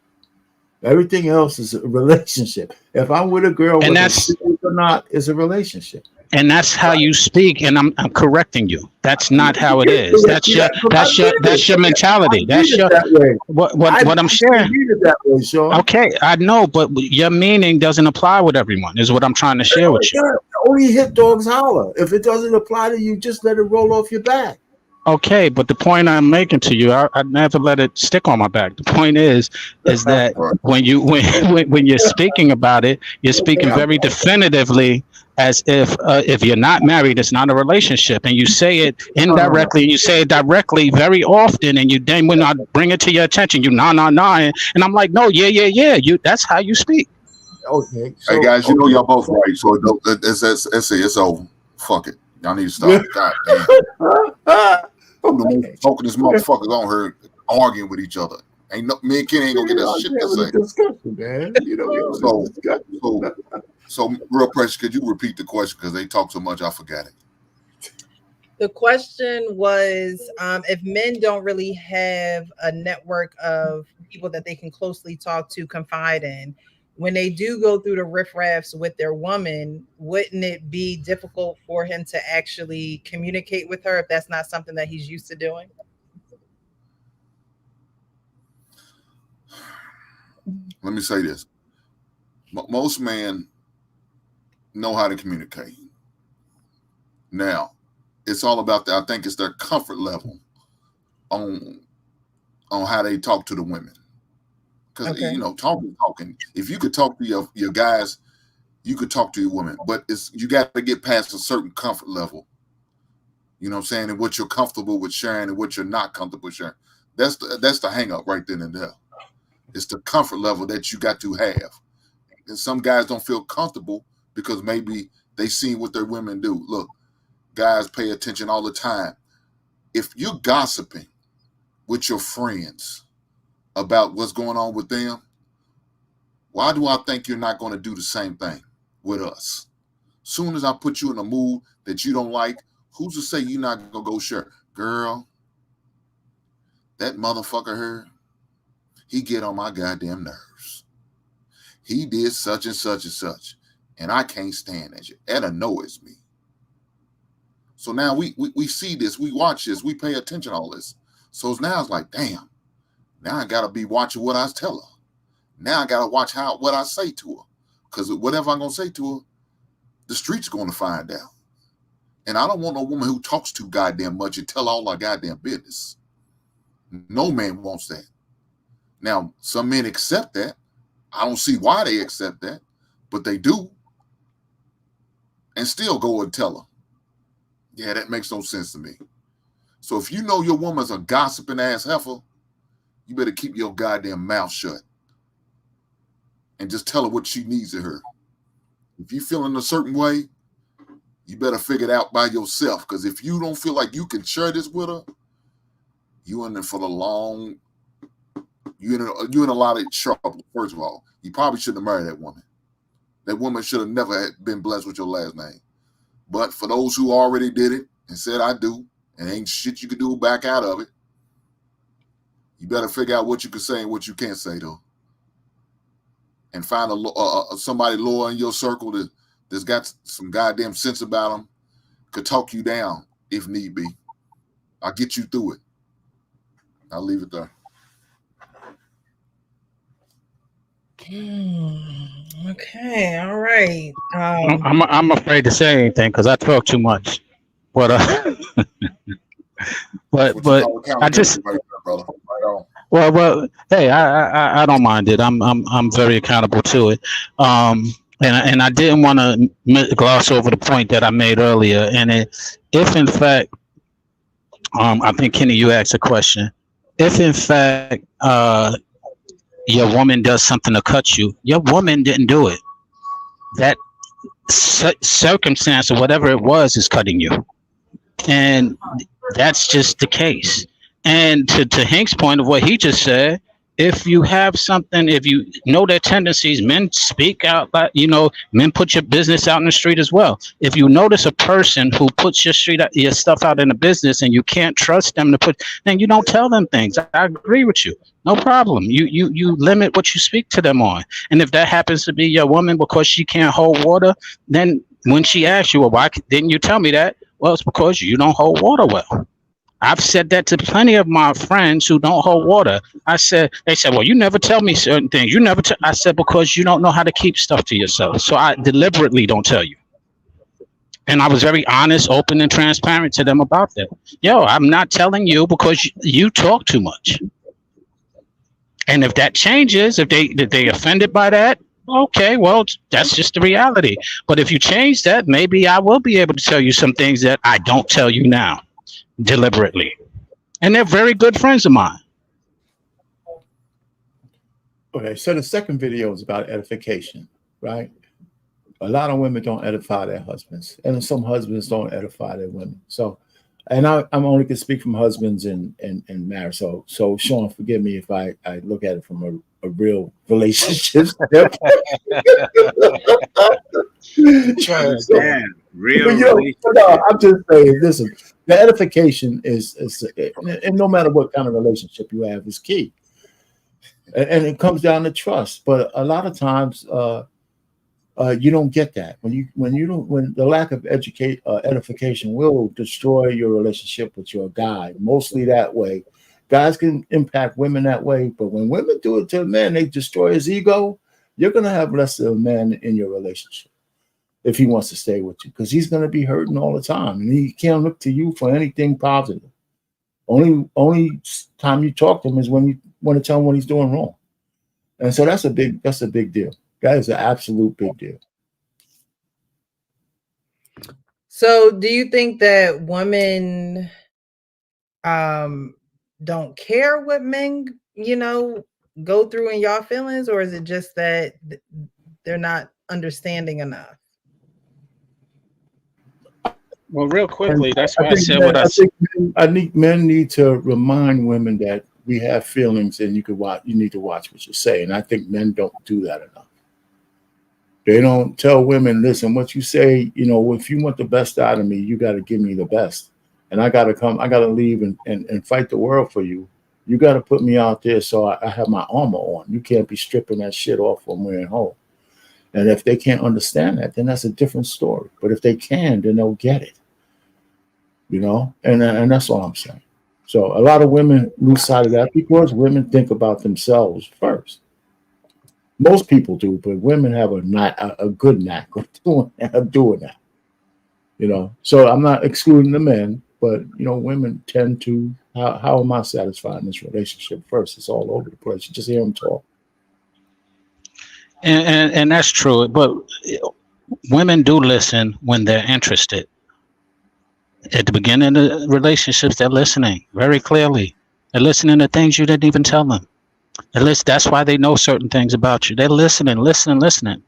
Everything else is a relationship. If I'm with a girl, And whether that's it's serious or not, it's a relationship. and that's how you speak, and I'm correcting you. That's not how it You is. can't correct That's your mentality. I read That's it your that way. what I'm I can't sharing. read it that way, Sean. Okay, I know, but your meaning doesn't apply with everyone. Is what I'm trying to share with you. Only hit dogs holler. If it doesn't apply to you, just let it roll off your back. Okay, but the point I'm making to you, I never let it stick on my back. The point is that when you when you're speaking about it, you're speaking very definitively as if you're not married, it's not a relationship, and you say it indirectly, and you say it directly very often, and you then when I bring it to your attention, you nah, and I'm like, no, yeah, you that's how you speak. Okay. So, hey guys, you know y'all both right, so it's over. Fuck it. Y'all need to stop. God damn. Okay. Talking this motherfuckers on her arguing with each other. Ain't no me and Kenny ain't gonna get that shit to say. Discussion, man. You know, so real precious, could you repeat the question because they talk so much I forgot it. The question was if men don't really have a network of people that they can closely talk to, confide in, when they do go through the riffraffs with their woman, wouldn't it be difficult for him to actually communicate with her if that's not something that he's used to doing? Let me say this. Most men know how to communicate. Now, it's all about I think it's their comfort level on how they talk to the women. Because, you know, talking. If you could talk to your guys, you could talk to your women. But you got to get past a certain comfort level. You know what I'm saying? And what you're comfortable with sharing and what you're not comfortable with sharing. That's the hang up right then and there. It's the comfort level that you got to have. And some guys don't feel comfortable because maybe they seen what their women do. Look, guys pay attention all the time. If you're gossiping with your friends about what's going on with them, why do I think you're not going to do the same thing with us? Soon as I put you in a mood that you don't like, who's to say you're not going to go share? Girl, that motherfucker here, he get on my goddamn nerves. He did such and such and such, and I can't stand that shit. That annoys me. So now we see this, we watch this, we pay attention to all this. So now it's like, damn, now I got to be watching what I tell her. Now I got to watch what I say to her. Because whatever I'm going to say to her, the street's going to find out. And I don't want no woman who talks too goddamn much and tell all our goddamn business. No man wants that. Now, some men accept that. I don't see why they accept that, but they do. And still go and tell her. Yeah, that makes no sense to me. So if you know your woman's a gossiping ass heifer, you better keep your goddamn mouth shut. And just tell her what she needs of her. If you feeling a certain way, you better figure it out by yourself. Because if you don't feel like you can share this with her, you in there for the long. You in a lot of trouble. First of all, you probably shouldn't have married that woman. That woman should have never been blessed with your last name. But for those who already did it and said I do, and ain't shit you could do back out of it, you better figure out what you can say and what you can't say though. And find somebody lower in your circle that's got some goddamn sense about them, could talk you down if need be. I'll get you through it. I'll leave it there. Okay, all right. I'm afraid to say anything because I talk too much. But but I just well, hey, I don't mind it. I'm very accountable to it. And I didn't want to gloss over the point that I made earlier. And if in fact, I think Kenny, you asked a question. If in fact, your woman does something to cut you, your woman didn't do it. That circumstance or whatever it was is cutting you. And that's just the case. And to Hank's point of what he just said, if you have something, if you know their tendencies, men speak out, but men put your business out in the street as well. If you notice a person who puts your stuff out in the business and you can't trust them to put, then you don't tell them things. I agree with you. No problem. You limit what you speak to them on. And if that happens to be your woman because she can't hold water, then when she asks you, well, why didn't you tell me that? Well, it's because you don't hold water well. I've said that to plenty of my friends who don't hold water. They said, well, you never tell me certain things. You never I said, because you don't know how to keep stuff to yourself. So I deliberately don't tell you. And I was very honest, open, and transparent to them about that. Yo, I'm not telling you because you talk too much. And if that changes, if they offended by that, okay, well, that's just the reality. But if you change that, maybe I will be able to tell you some things that I don't tell you now. Deliberately. And they're very good friends of mine. Okay, so the second video is about edification, right? A lot of women don't edify their husbands, and some husbands don't edify their women. So, and I'm only can speak from husbands and marriage. So Sean, forgive me if I look at it from a real relationship. Real no, I'm just saying, listen, the edification is and no matter what kind of relationship you have, is key. And it comes down to trust. But a lot of times you don't get that. When the lack of edification will destroy your relationship with your guy, mostly that way. Guys can impact women that way, but when women do it to a man, they destroy his ego. You're gonna have less of a man in your relationship if he wants to stay with you, because he's going to be hurting all the time, and he can't look to you for anything positive. Only time you talk to him is when you want to tell him what he's doing wrong, and so that's a big deal. That is an absolute big deal. So, do you think that women don't care what men go through in y'all feelings, or is it just that they're not understanding enough? Well, real quickly, that's why I said what I said. I think men need to remind women that we have feelings, and you need to watch what you say. And I think men don't do that enough. They don't tell women, listen, what you say, if you want the best out of me, you got to give me the best. And I got to leave and fight the world for you. You got to put me out there so I have my armor on. You can't be stripping that shit off when we're at home. And if they can't understand that, then that's a different story. But if they can, then they'll get it. And that's all I'm saying. So a lot of women lose sight of that because women think about themselves first. Most people do, but women have a good knack of doing that. So I'm not excluding the men, but women tend to. How am I satisfying this relationship first? It's all over the place. You just hear them talk. And that's true, but women do listen when they're interested. At the beginning of the relationships, they're listening very clearly. They're listening to things you didn't even tell them. That's why they know certain things about you. They're listening.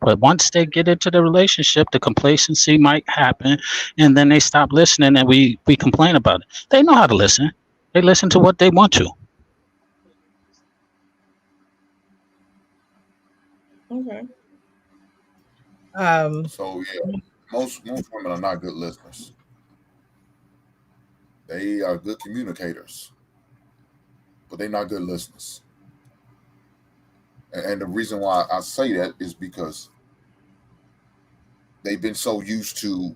But once they get into the relationship, the complacency might happen, and then they stop listening, and we complain about it. They know how to listen. They listen to what they want to. Okay. So yeah, most women are not good listeners. They are good communicators, but they're not good listeners. And the reason why I say that is because they've been so used to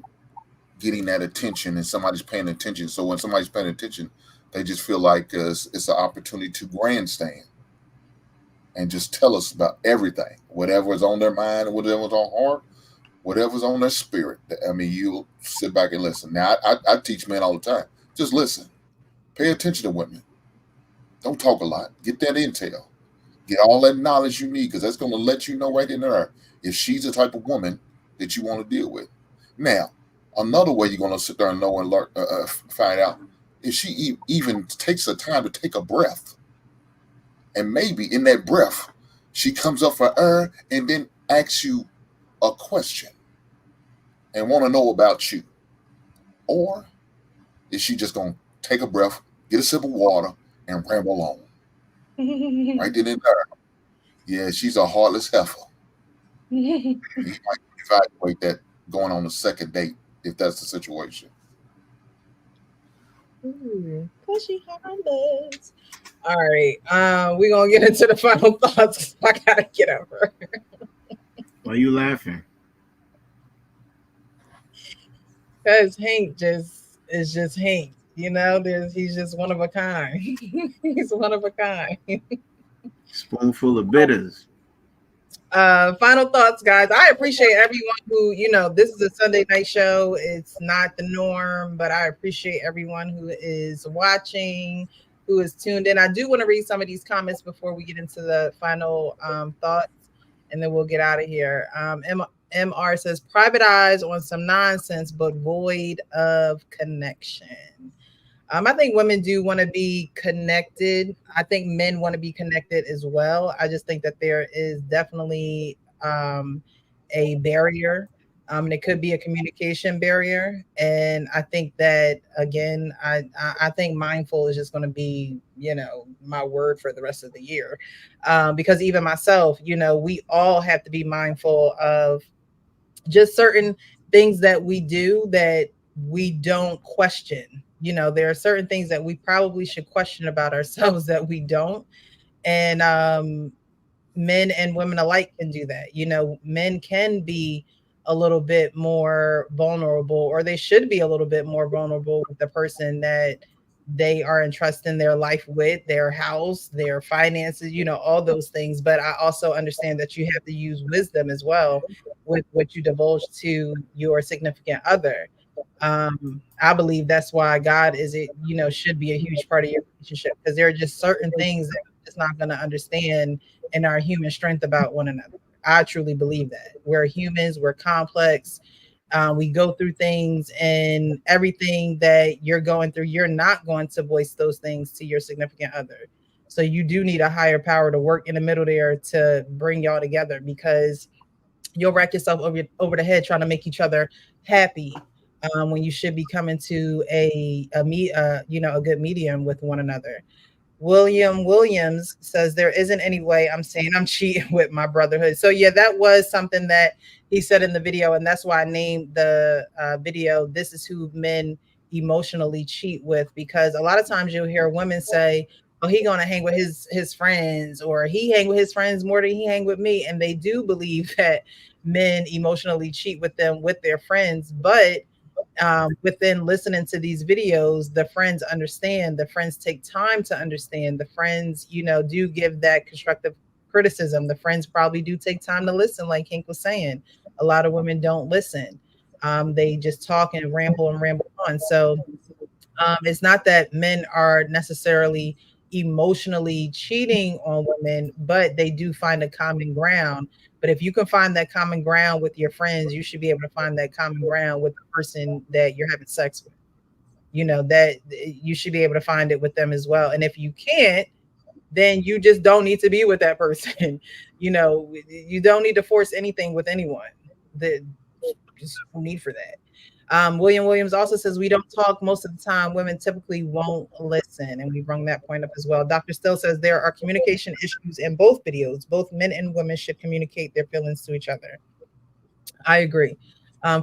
getting that attention and somebody's paying attention. So when somebody's paying attention, they just feel like it's an opportunity to grandstand and just tell us about everything, whatever's on their mind, whatever's on heart, whatever's on their spirit. I mean, you sit back and listen. Now, I teach men all the time. Just listen. Pay attention to women. Don't talk a lot. Get that intel. Get all that knowledge you need, because that's going to let you know right in there if she's the type of woman that you want to deal with. Now, another way you're going to sit there and know and learn, find out if she even takes the time to take a breath. And maybe in that breath, she comes up for air and then asks you a question and want to know about you. Or is she just going to take a breath, get a sip of water, and ramble on? Right then and there. Yeah, she's a heartless heifer. You might evaluate that going on a second date if that's the situation. Ooh, pushy heartless. All right, we're gonna get into the final thoughts. 'Cause I gotta get over. Why you laughing? Because Hank just is just Hank. You know, he's just one of a kind. He's one of a kind. Spoonful of bitters. Final thoughts, guys. I appreciate everyone who, this is a Sunday night show. It's not the norm, but I appreciate everyone who is watching, who is tuned in. I do want to read some of these comments before we get into the final thoughts, and then we'll get out of here. MR says, private eyes on some nonsense, but void of connection. I think women do want to be connected. I think men want to be connected as well. I just think that there is definitely a barrier. And it could be a communication barrier. And I think that, again, I think mindful is just going to be, my word for the rest of the year. Because even myself, we all have to be mindful of just certain things that we do that we don't question. There are certain things that we probably should question about ourselves that we don't. And men and women alike can do that. Men can be a little bit more vulnerable, or they should be a little bit more vulnerable with the person that they are entrusting their life with, their house, their finances, all those things. But I also understand that you have to use wisdom as well with what you divulge to your significant other. I believe that's why God should be a huge part of your relationship, because there are just certain things that we're just not going to understand in our human strength about one another. I truly believe that we're humans, we're complex. We go through things, and everything that you're going through, you're not going to voice those things to your significant other. So you do need a higher power to work in the middle there to bring y'all together, because you'll wreck yourself over the head trying to make each other happy, when you should be coming to a good medium with one another. William Williams says, there isn't any way I'm saying I'm cheating with my brotherhood. So yeah, that was something that he said in the video, and that's why I named the video, This Is Who Men Emotionally Cheat With, because a lot of times you'll hear women say, oh, he gonna hang with his friends, or he hang with his friends more than he hang with me. And they do believe that men emotionally cheat with them with their friends. But within listening to these videos, the friends understand, the friends take time to understand, the friends, do give that constructive criticism. The friends probably do take time to listen, like Hank was saying. A lot of women don't listen. They just talk and ramble on. So it's not that men are necessarily emotionally cheating on women, but they do find a common ground. But if you can find that common ground with your friends, you should be able to find that common ground with the person that you're having sex with. That you should be able to find it with them as well. And if you can't, then you just don't need to be with that person. You don't need to force anything with anyone. There's no need for that. William Williams also says, we don't talk most of the time. Women typically won't listen. And we bring that point up as well. Dr. Still says there are communication issues in both videos. Both men and women should communicate their feelings to each other. I agree.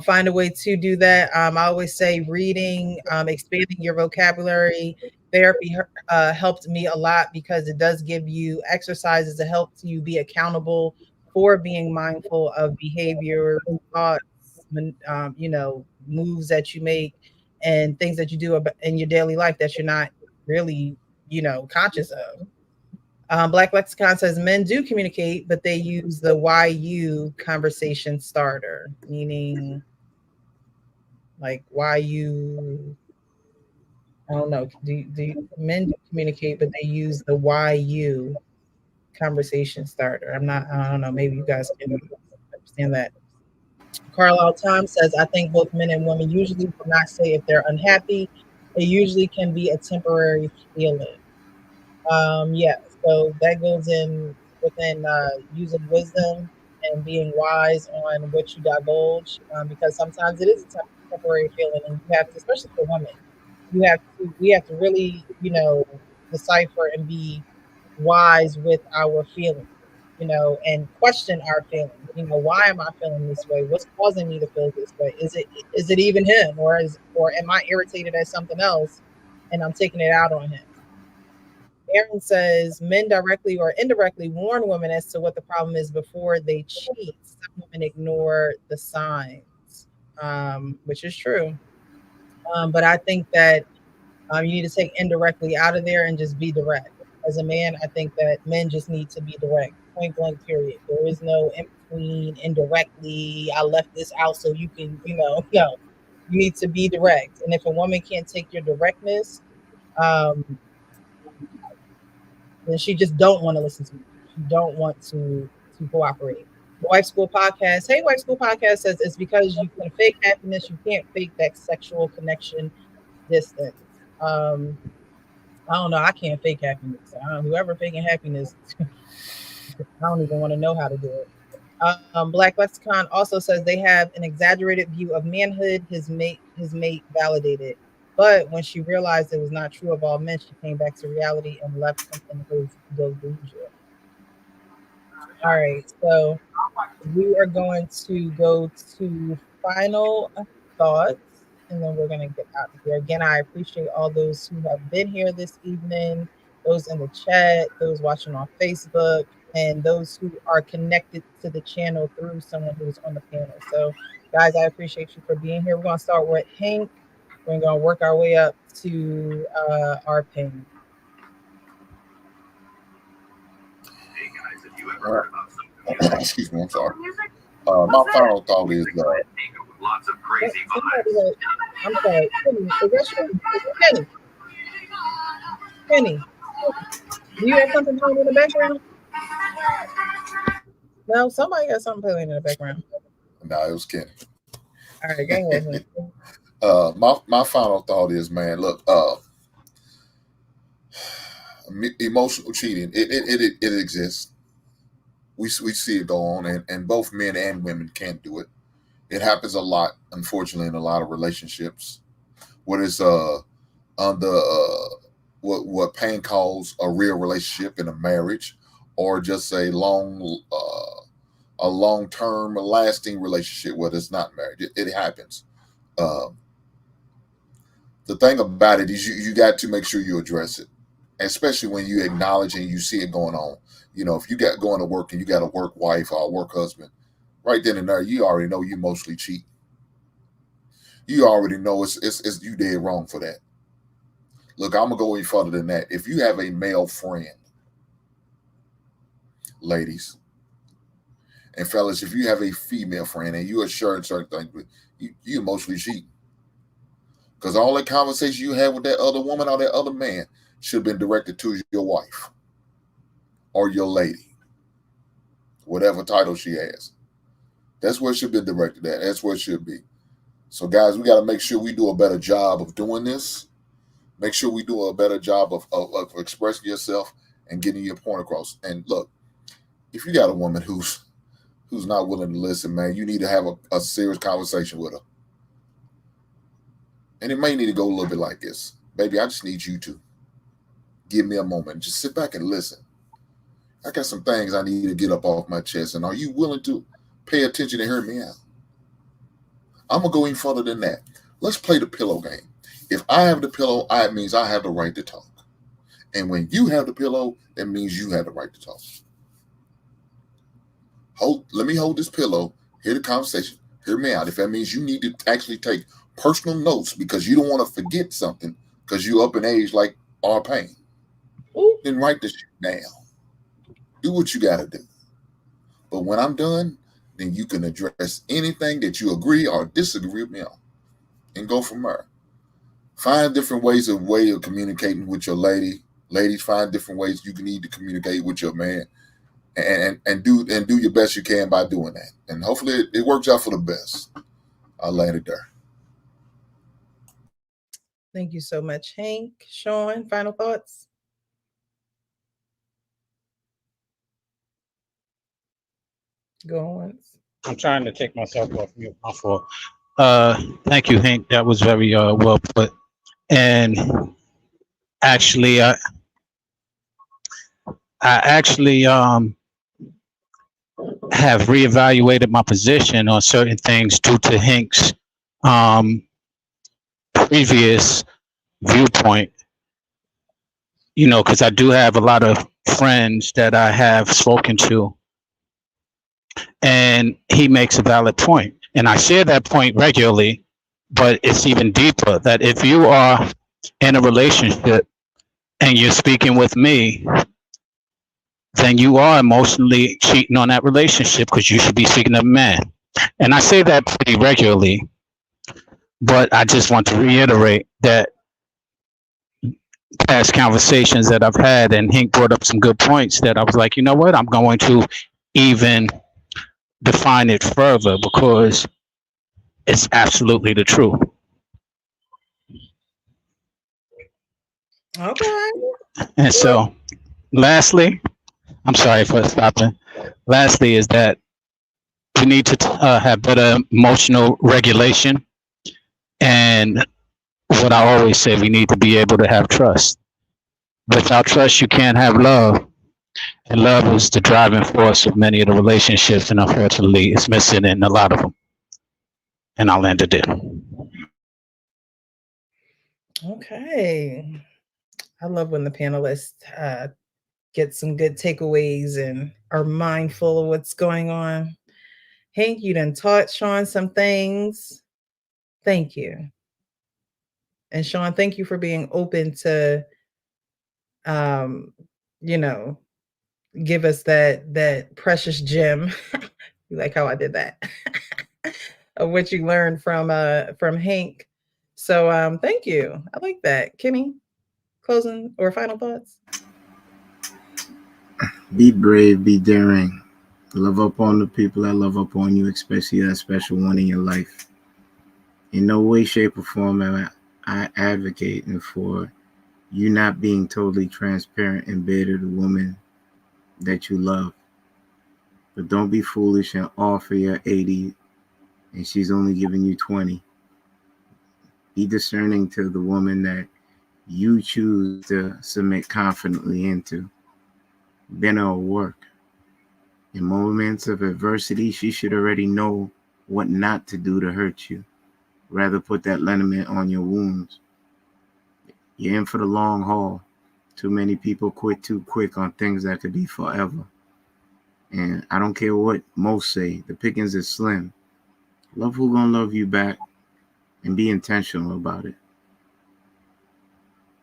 Find a way to do that. I always say reading, expanding your vocabulary. Therapy helped me a lot, because it does give you exercises to help you be accountable for being mindful of behavior, thoughts, moves that you make, and things that you do in your daily life that you're not really, conscious of. Black Lexicon says men do communicate, but they use the why you conversation starter, meaning like why you. I don't know. Men do communicate, but they use the why you conversation starter? I don't know. Maybe you guys can understand that. Carlisle Tom says, I think both men and women usually do not say if they're unhappy. It usually can be a temporary feeling. Yeah, so that goes in within using wisdom and being wise on what you divulge, because sometimes it is a temporary feeling, and you have to, especially for women, we have to really, decipher and be wise with our feelings, and question our feelings. Why am I feeling this way? What's causing me to feel this way? Is it even him, or am I irritated at something else and I'm taking it out on him? Aaron says men directly or indirectly warn women as to what the problem is before they cheat. Some women ignore the signs, which is true. But I think that you need to take indirectly out of there and just be direct. As a man, I think that men just need to be direct, point blank, period. There is no in between, indirectly. I left this out so you can, no. You need to be direct. And if a woman can't take your directness, um, then she just don't want to listen to you. She don't want to cooperate. The Wife School Podcast. Hey, Wife School Podcast says it's because you can fake happiness. You can't fake that sexual connection distance. I don't know. I can't fake happiness. Whoever faking happiness, I don't even want to know how to do it. Black Lexicon also says they have an exaggerated view of manhood. His mate validated, but when she realized it was not true of all men, she came back to reality and left something delusional. All right, so we are going to go to final thoughts, and then we're going to get out of here. Again, I appreciate all those who have been here this evening, those in the chat, those watching on Facebook, and those who are connected to the channel through someone who's on the panel. So, guys, I appreciate you for being here. We're going to start with Hank. We're going to work our way up to our panel. Excuse me, I'm sorry. My final thought is I'm sorry, Penny. Is that you? Penny? Penny, do you have something playing in the background? No, somebody got something playing in the background. No, it was Kenny. All right, go ahead. My final thought is, man, look, emotional cheating, it exists. We see it go on, and both men and women can't do it. It happens a lot, unfortunately, in a lot of relationships. What is what Payne calls a real relationship in a marriage, or just a long-term, lasting relationship where it's not married. It happens. The thing about it is you got to make sure you address it, especially when you acknowledge and you see it going on. If you got going to work and you got a work wife or a work husband, right then and there, you already know you mostly cheat. You already know it's you dead wrong for that. Look, I'm gonna go even further than that. If you have a male friend, ladies and fellas, if you have a female friend and you are sharing certain things, you mostly cheat. Because all that conversation you had with that other woman or that other man should have been directed to your wife or your lady, whatever title she has. That's where it should be directed at. That's where it should be. So, guys, we got to make sure we do a better job of doing this. Make sure we do a better job of expressing yourself and getting your point across. And look, if you got a woman who's not willing to listen, man, you need to have a serious conversation with her. And it may need to go a little bit like this. Baby, I just need you to give me a moment. Just sit back and listen. I got some things I need to get up off my chest. And are you willing to pay attention and hear me out? I'm going to go even further than that. Let's play the pillow game. If I have the pillow, it means I have the right to talk. And when you have the pillow, that means you have the right to talk. Let me hold this pillow, hear the conversation, hear me out. If that means you need to actually take personal notes because you don't want to forget something because you're up in age like our pain, then write this shit down. Do what you got to do. But when I'm done, then you can address anything that you agree or disagree with me on and go from there. Find different ways of communicating with your lady. Ladies, find different ways you can need to communicate with your man and do your best you can by doing that. And hopefully it works out for the best. I'll land it there. Thank you so much, Hank. Sean, final thoughts? Go on. I'm trying to take myself off mute. My fault. Thank you, Hank. That was very well put. And actually, I actually have reevaluated my position on certain things due to Hank's previous viewpoint. You know, because I do have a lot of friends that I have spoken to, and he makes a valid point, and I share that point regularly. But it's even deeper that if you are in a relationship and you're speaking with me, then you are emotionally cheating on that relationship because you should be speaking to a man. And I say that pretty regularly, but I just want to reiterate that past conversations that I've had, and Hank brought up some good points that I was like, you know what, I'm going to even define it further because it's absolutely the truth. Okay. And so, lastly, I'm sorry for stopping. Lastly, is that we need to have better emotional regulation. And what I always say, we need to be able to have trust. Without trust, you can't have love. And love is the driving force of many of the relationships, and unfortunately, it's missing in a lot of them. And I'll end it there. Okay. I love when the panelists get some good takeaways and are mindful of what's going on. Hank, you done taught Sean some things. Thank you. And Sean, thank you for being open to, you know, give us that precious gem. You like how I did that? Of what you learned from Hank. So thank you. I like that. Kimmy, closing or final thoughts? Be brave, be daring. Love up on the people that love up on you, especially that special one in your life. In no way, shape, or form am I advocating for you not being totally transparent and bare to the woman that you love. But don't be foolish and offer your 80 and she's only giving you 20. Be discerning to the woman that you choose to submit confidently into. Then it'll work. In moments of adversity, she should already know what not to do to hurt you. Rather put that liniment on your wounds. You're in for the long haul. Too many people quit too quick on things that could be forever. And I don't care what most say, the pickings is slim. Love who gonna love you back and be intentional about it.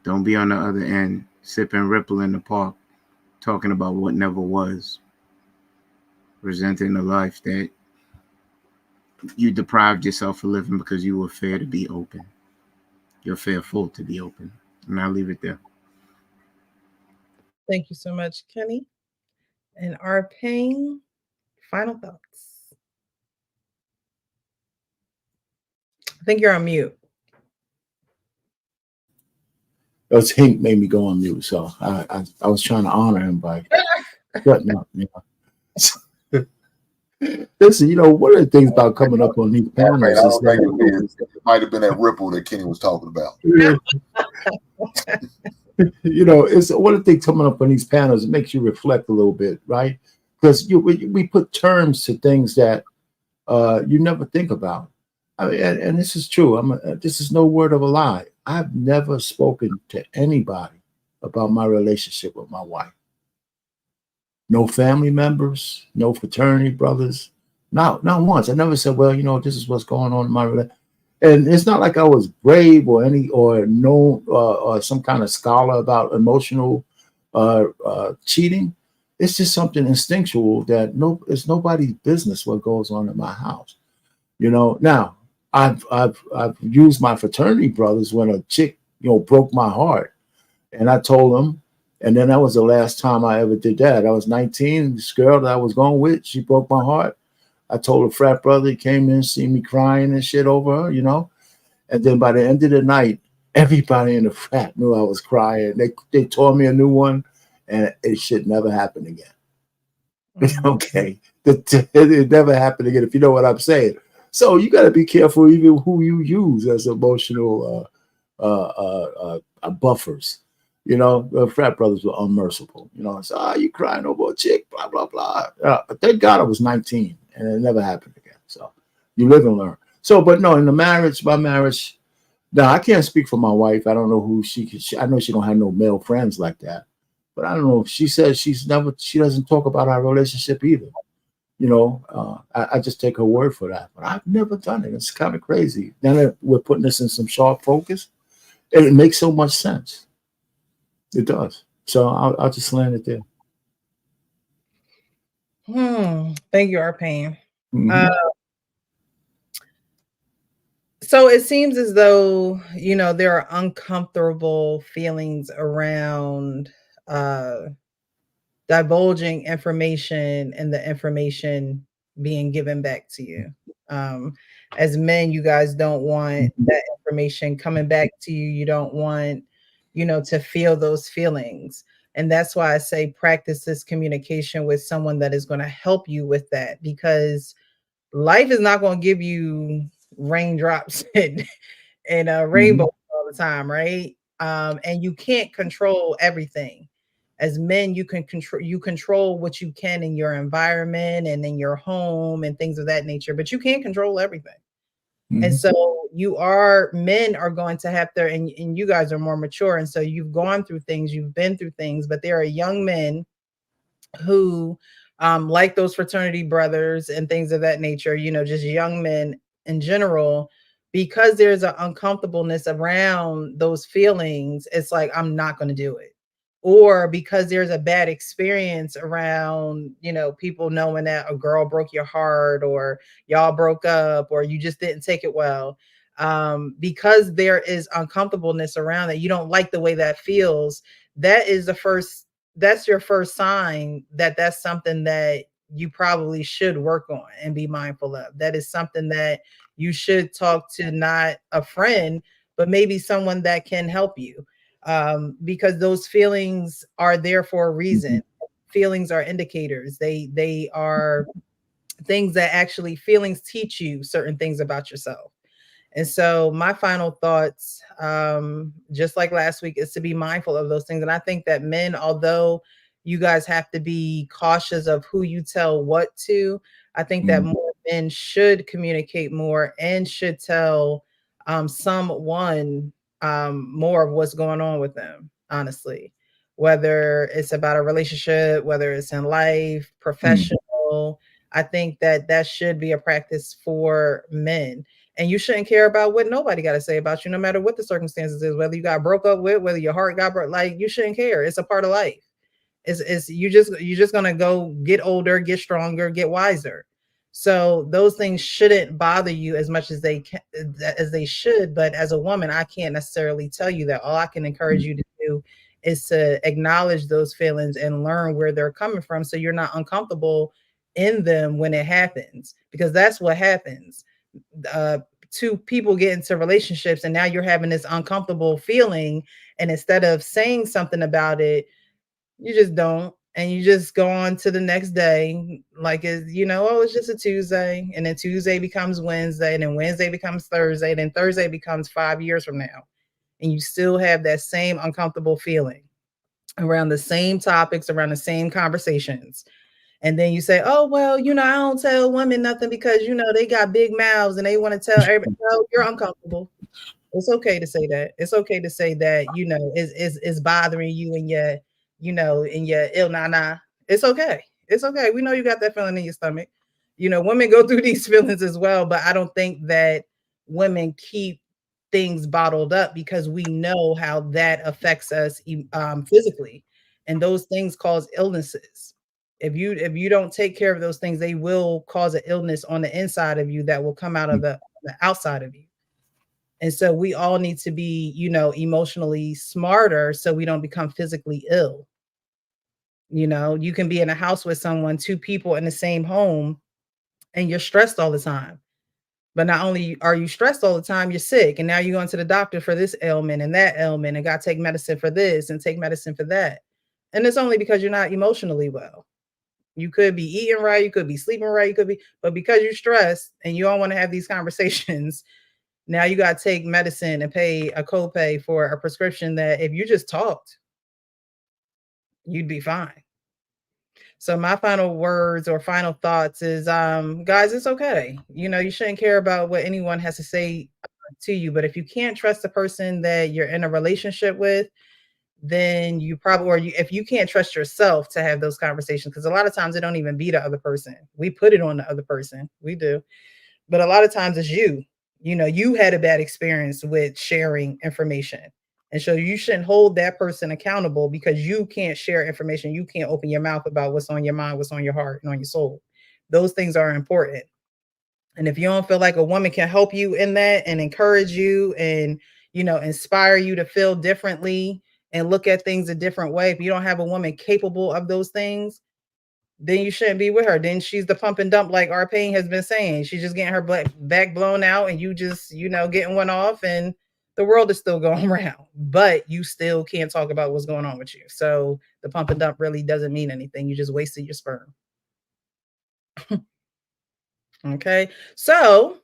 Don't be on the other end, sipping Ripple in the park, talking about what never was. Presenting a life that you deprived yourself of living because you were fair to be open. You're fearful to be open. And I'll leave it there. Thank you so much, Kenny. And our pain, final thoughts. I think you're on mute. Those Hank made me go on mute, so I was trying to honor him by shutting up. You know? Listen, you know, one of the things about coming up on these panels I is don't think that it might have been that Ripple that Kenny was talking about. you know, it's one of the things coming up on these panels. It makes you reflect a little bit, right? Because we put terms to things that you never think about. I mean, and this is true. This is no word of a lie. I've never spoken to anybody about my relationship with my wife. No family members, no fraternity brothers, not once. I never said, well, you know, this is what's going on in my relationship. And it's not like I was brave or known or some kind of scholar about emotional cheating. It's just something instinctual that it's nobody's business what goes on in my house. You know, now I've used my fraternity brothers when a chick, you know, broke my heart, and I told them. And then that was the last time I ever did that. I was 19. This girl that I was going with, she broke my heart. I told a frat brother, he came in, see me crying and shit over her, you know. And then by the end of the night, everybody in the frat knew I was crying. They tore me a new one, and it should never happen again. Mm-hmm. Okay. It never happened again, if you know what I'm saying. So you got to be careful even who you use as emotional buffers. You know, the frat brothers were unmerciful. You know, it's, you crying over a chick, blah, blah, blah. But thank God I was 19 and it never happened again. So you live and learn. So, but no, in the marriage, my marriage, no, I can't speak for my wife. I don't know who she could, I know she don't have no male friends like that. But I don't know. She says she doesn't talk about our relationship either. You know, I just take her word for that. But I've never done it. It's kind of crazy. Now that we're putting this in some sharp focus, it makes so much sense. It does. So I'll just land it there. Thank you, Arpane. Mm-hmm. So it seems as though, you know, there are uncomfortable feelings around divulging information and the information being given back to you. As men, you guys don't want that information coming back to you. You don't want, you know, to feel those feelings. And that's why I say practice this communication with someone that is going to help you with that, because life is not going to give you raindrops and a rainbow all the time, right? And you can't control everything. As men, you control what you can in your environment and in your home and things of that nature, but you can't control everything. And so men are going to have to, and you guys are more mature, and so you've gone through things, you've been through things, but there are young men who like those fraternity brothers and things of that nature, you know, just young men in general, because there's an uncomfortableness around those feelings. It's like, I'm not going to do it. Or because there's a bad experience around, you know, people knowing that a girl broke your heart, or y'all broke up, or you just didn't take it well. Because there is uncomfortableness around that, you don't like the way that feels. That's your first sign that that's something that you probably should work on and be mindful of. That is something that you should talk to, not a friend, but maybe someone that can help you, because those feelings are there for a reason. Feelings are indicators. They are things that actually, feelings teach you certain things about yourself. And so my final thoughts, just like last week, is to be mindful of those things. And I think that men, although you guys have to be cautious of who you tell what to, I think that more men should communicate more and should tell someone more of what's going on with them, honestly. Whether it's about a relationship, whether it's in life, professional, I think that that should be a practice for men. And you shouldn't care about what nobody got to say about you, no matter what the circumstances is, whether you got broke up with, whether your heart got broke, like, you shouldn't care. It's a part of life. It's you're just gonna go get older, get stronger, get wiser. So those things shouldn't bother you as much as they should. But as a woman, I can't necessarily tell you that. All I can encourage you to do is to acknowledge those feelings and learn where they're coming from, so you're not uncomfortable in them when it happens, because that's what happens. Two people get into relationships and now you're having this uncomfortable feeling, and instead of saying something about it, you just don't, and you just go on to the next day, like, it's, you know, oh, it's just a Tuesday, and then Tuesday becomes Wednesday, and then Wednesday becomes Thursday, and then Thursday becomes 5 years from now, and you still have that same uncomfortable feeling around the same topics, around the same conversations. And then you say, oh, well, you know, I don't tell women nothing because, you know, they got big mouths and they want to tell everybody. No, you're uncomfortable. It's okay to say that. It's okay to say that, you know, is bothering you and your, you know, in your ill na. It's okay. It's okay. We know you got that feeling in your stomach. You know, women go through these feelings as well, but I don't think that women keep things bottled up, because we know how that affects us physically, and those things cause illnesses. If you don't take care of those things, they will cause an illness on the inside of you that will come out of the outside of you. And so we all need to be, you know, emotionally smarter so we don't become physically ill. You know, you can be in a house with someone, two people in the same home, and you're stressed all the time. But not only are you stressed all the time, you're sick. And now you're going to the doctor for this ailment and that ailment, and got to take medicine for this and take medicine for that. And it's only because you're not emotionally well. You could be eating right, you could be sleeping right, you could be, but because you're stressed and you don't want to have these conversations, now you got to take medicine and pay a copay for a prescription that if you just talked, you'd be fine. So my final words or final thoughts is, guys, it's okay. You shouldn't care about what anyone has to say to you, but if you can't trust the person that you're in a relationship with, then you probably, or if you can't trust yourself to have those conversations, because a lot of times it don't even be the other person. We put it on the other person. We do. But a lot of times it's you. You had a bad experience with sharing information. And so you shouldn't hold that person accountable because you can't share information. You can't open your mouth about what's on your mind, what's on your heart, and on your soul. Those things are important. And if you don't feel like a woman can help you in that and encourage you and, inspire you to feel differently and look at things a different way, if you don't have a woman capable of those things, then you shouldn't be with her. Then she's the pump and dump, like Arpane has been saying. She's just getting her back blown out, and you just, getting one off, and the world is still going around, but you still can't talk about what's going on with you. So the pump and dump really doesn't mean anything. You just wasted your sperm. Okay. So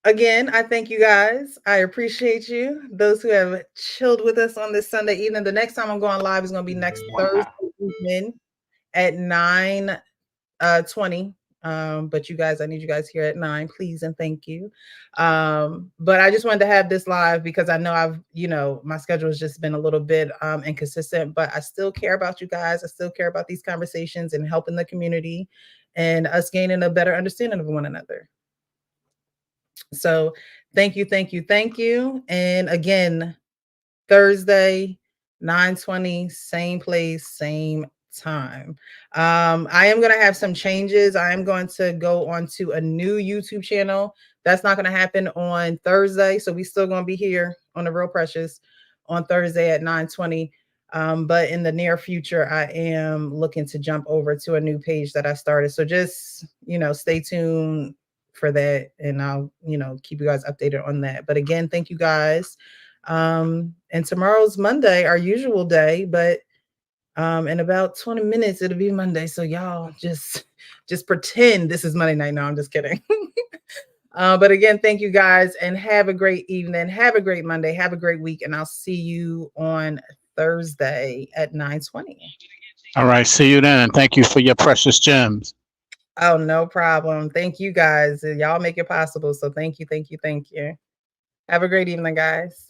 again, I thank you guys. I appreciate you. Those who have chilled with us on this Sunday evening. The next time I'm going live is going to be next Thursday evening at 9:20. But you guys, I need you guys here at 9, please and thank you. But I just wanted to have this live because I know my schedule has just been a little bit inconsistent, but I still care about you guys. I still care about these conversations and helping the community and us gaining a better understanding of one another. So thank you, thank you, thank you. And again, Thursday, 9:20, same place, same time. I am going to have some changes. I am going to go onto a new YouTube channel. That's not going to happen on Thursday. So we still going to be here on The Real Precious on Thursday at 9:20. But in the near future, I am looking to jump over to a new page that I started. So just, stay tuned for that. And I'll, keep you guys updated on that. But again, thank you guys. And tomorrow's Monday, our usual day, but in about 20 minutes it'll be Monday. So y'all just pretend this is Monday night. No, I'm just kidding. But again, thank you guys and have a great evening. Have a great Monday. Have a great week. And I'll see you on Thursday at 9:20. All right. See you then. And thank you for your precious gems. Oh, no problem. Thank you guys. Y'all make it possible. So thank you. Thank you. Thank you. Have a great evening, guys.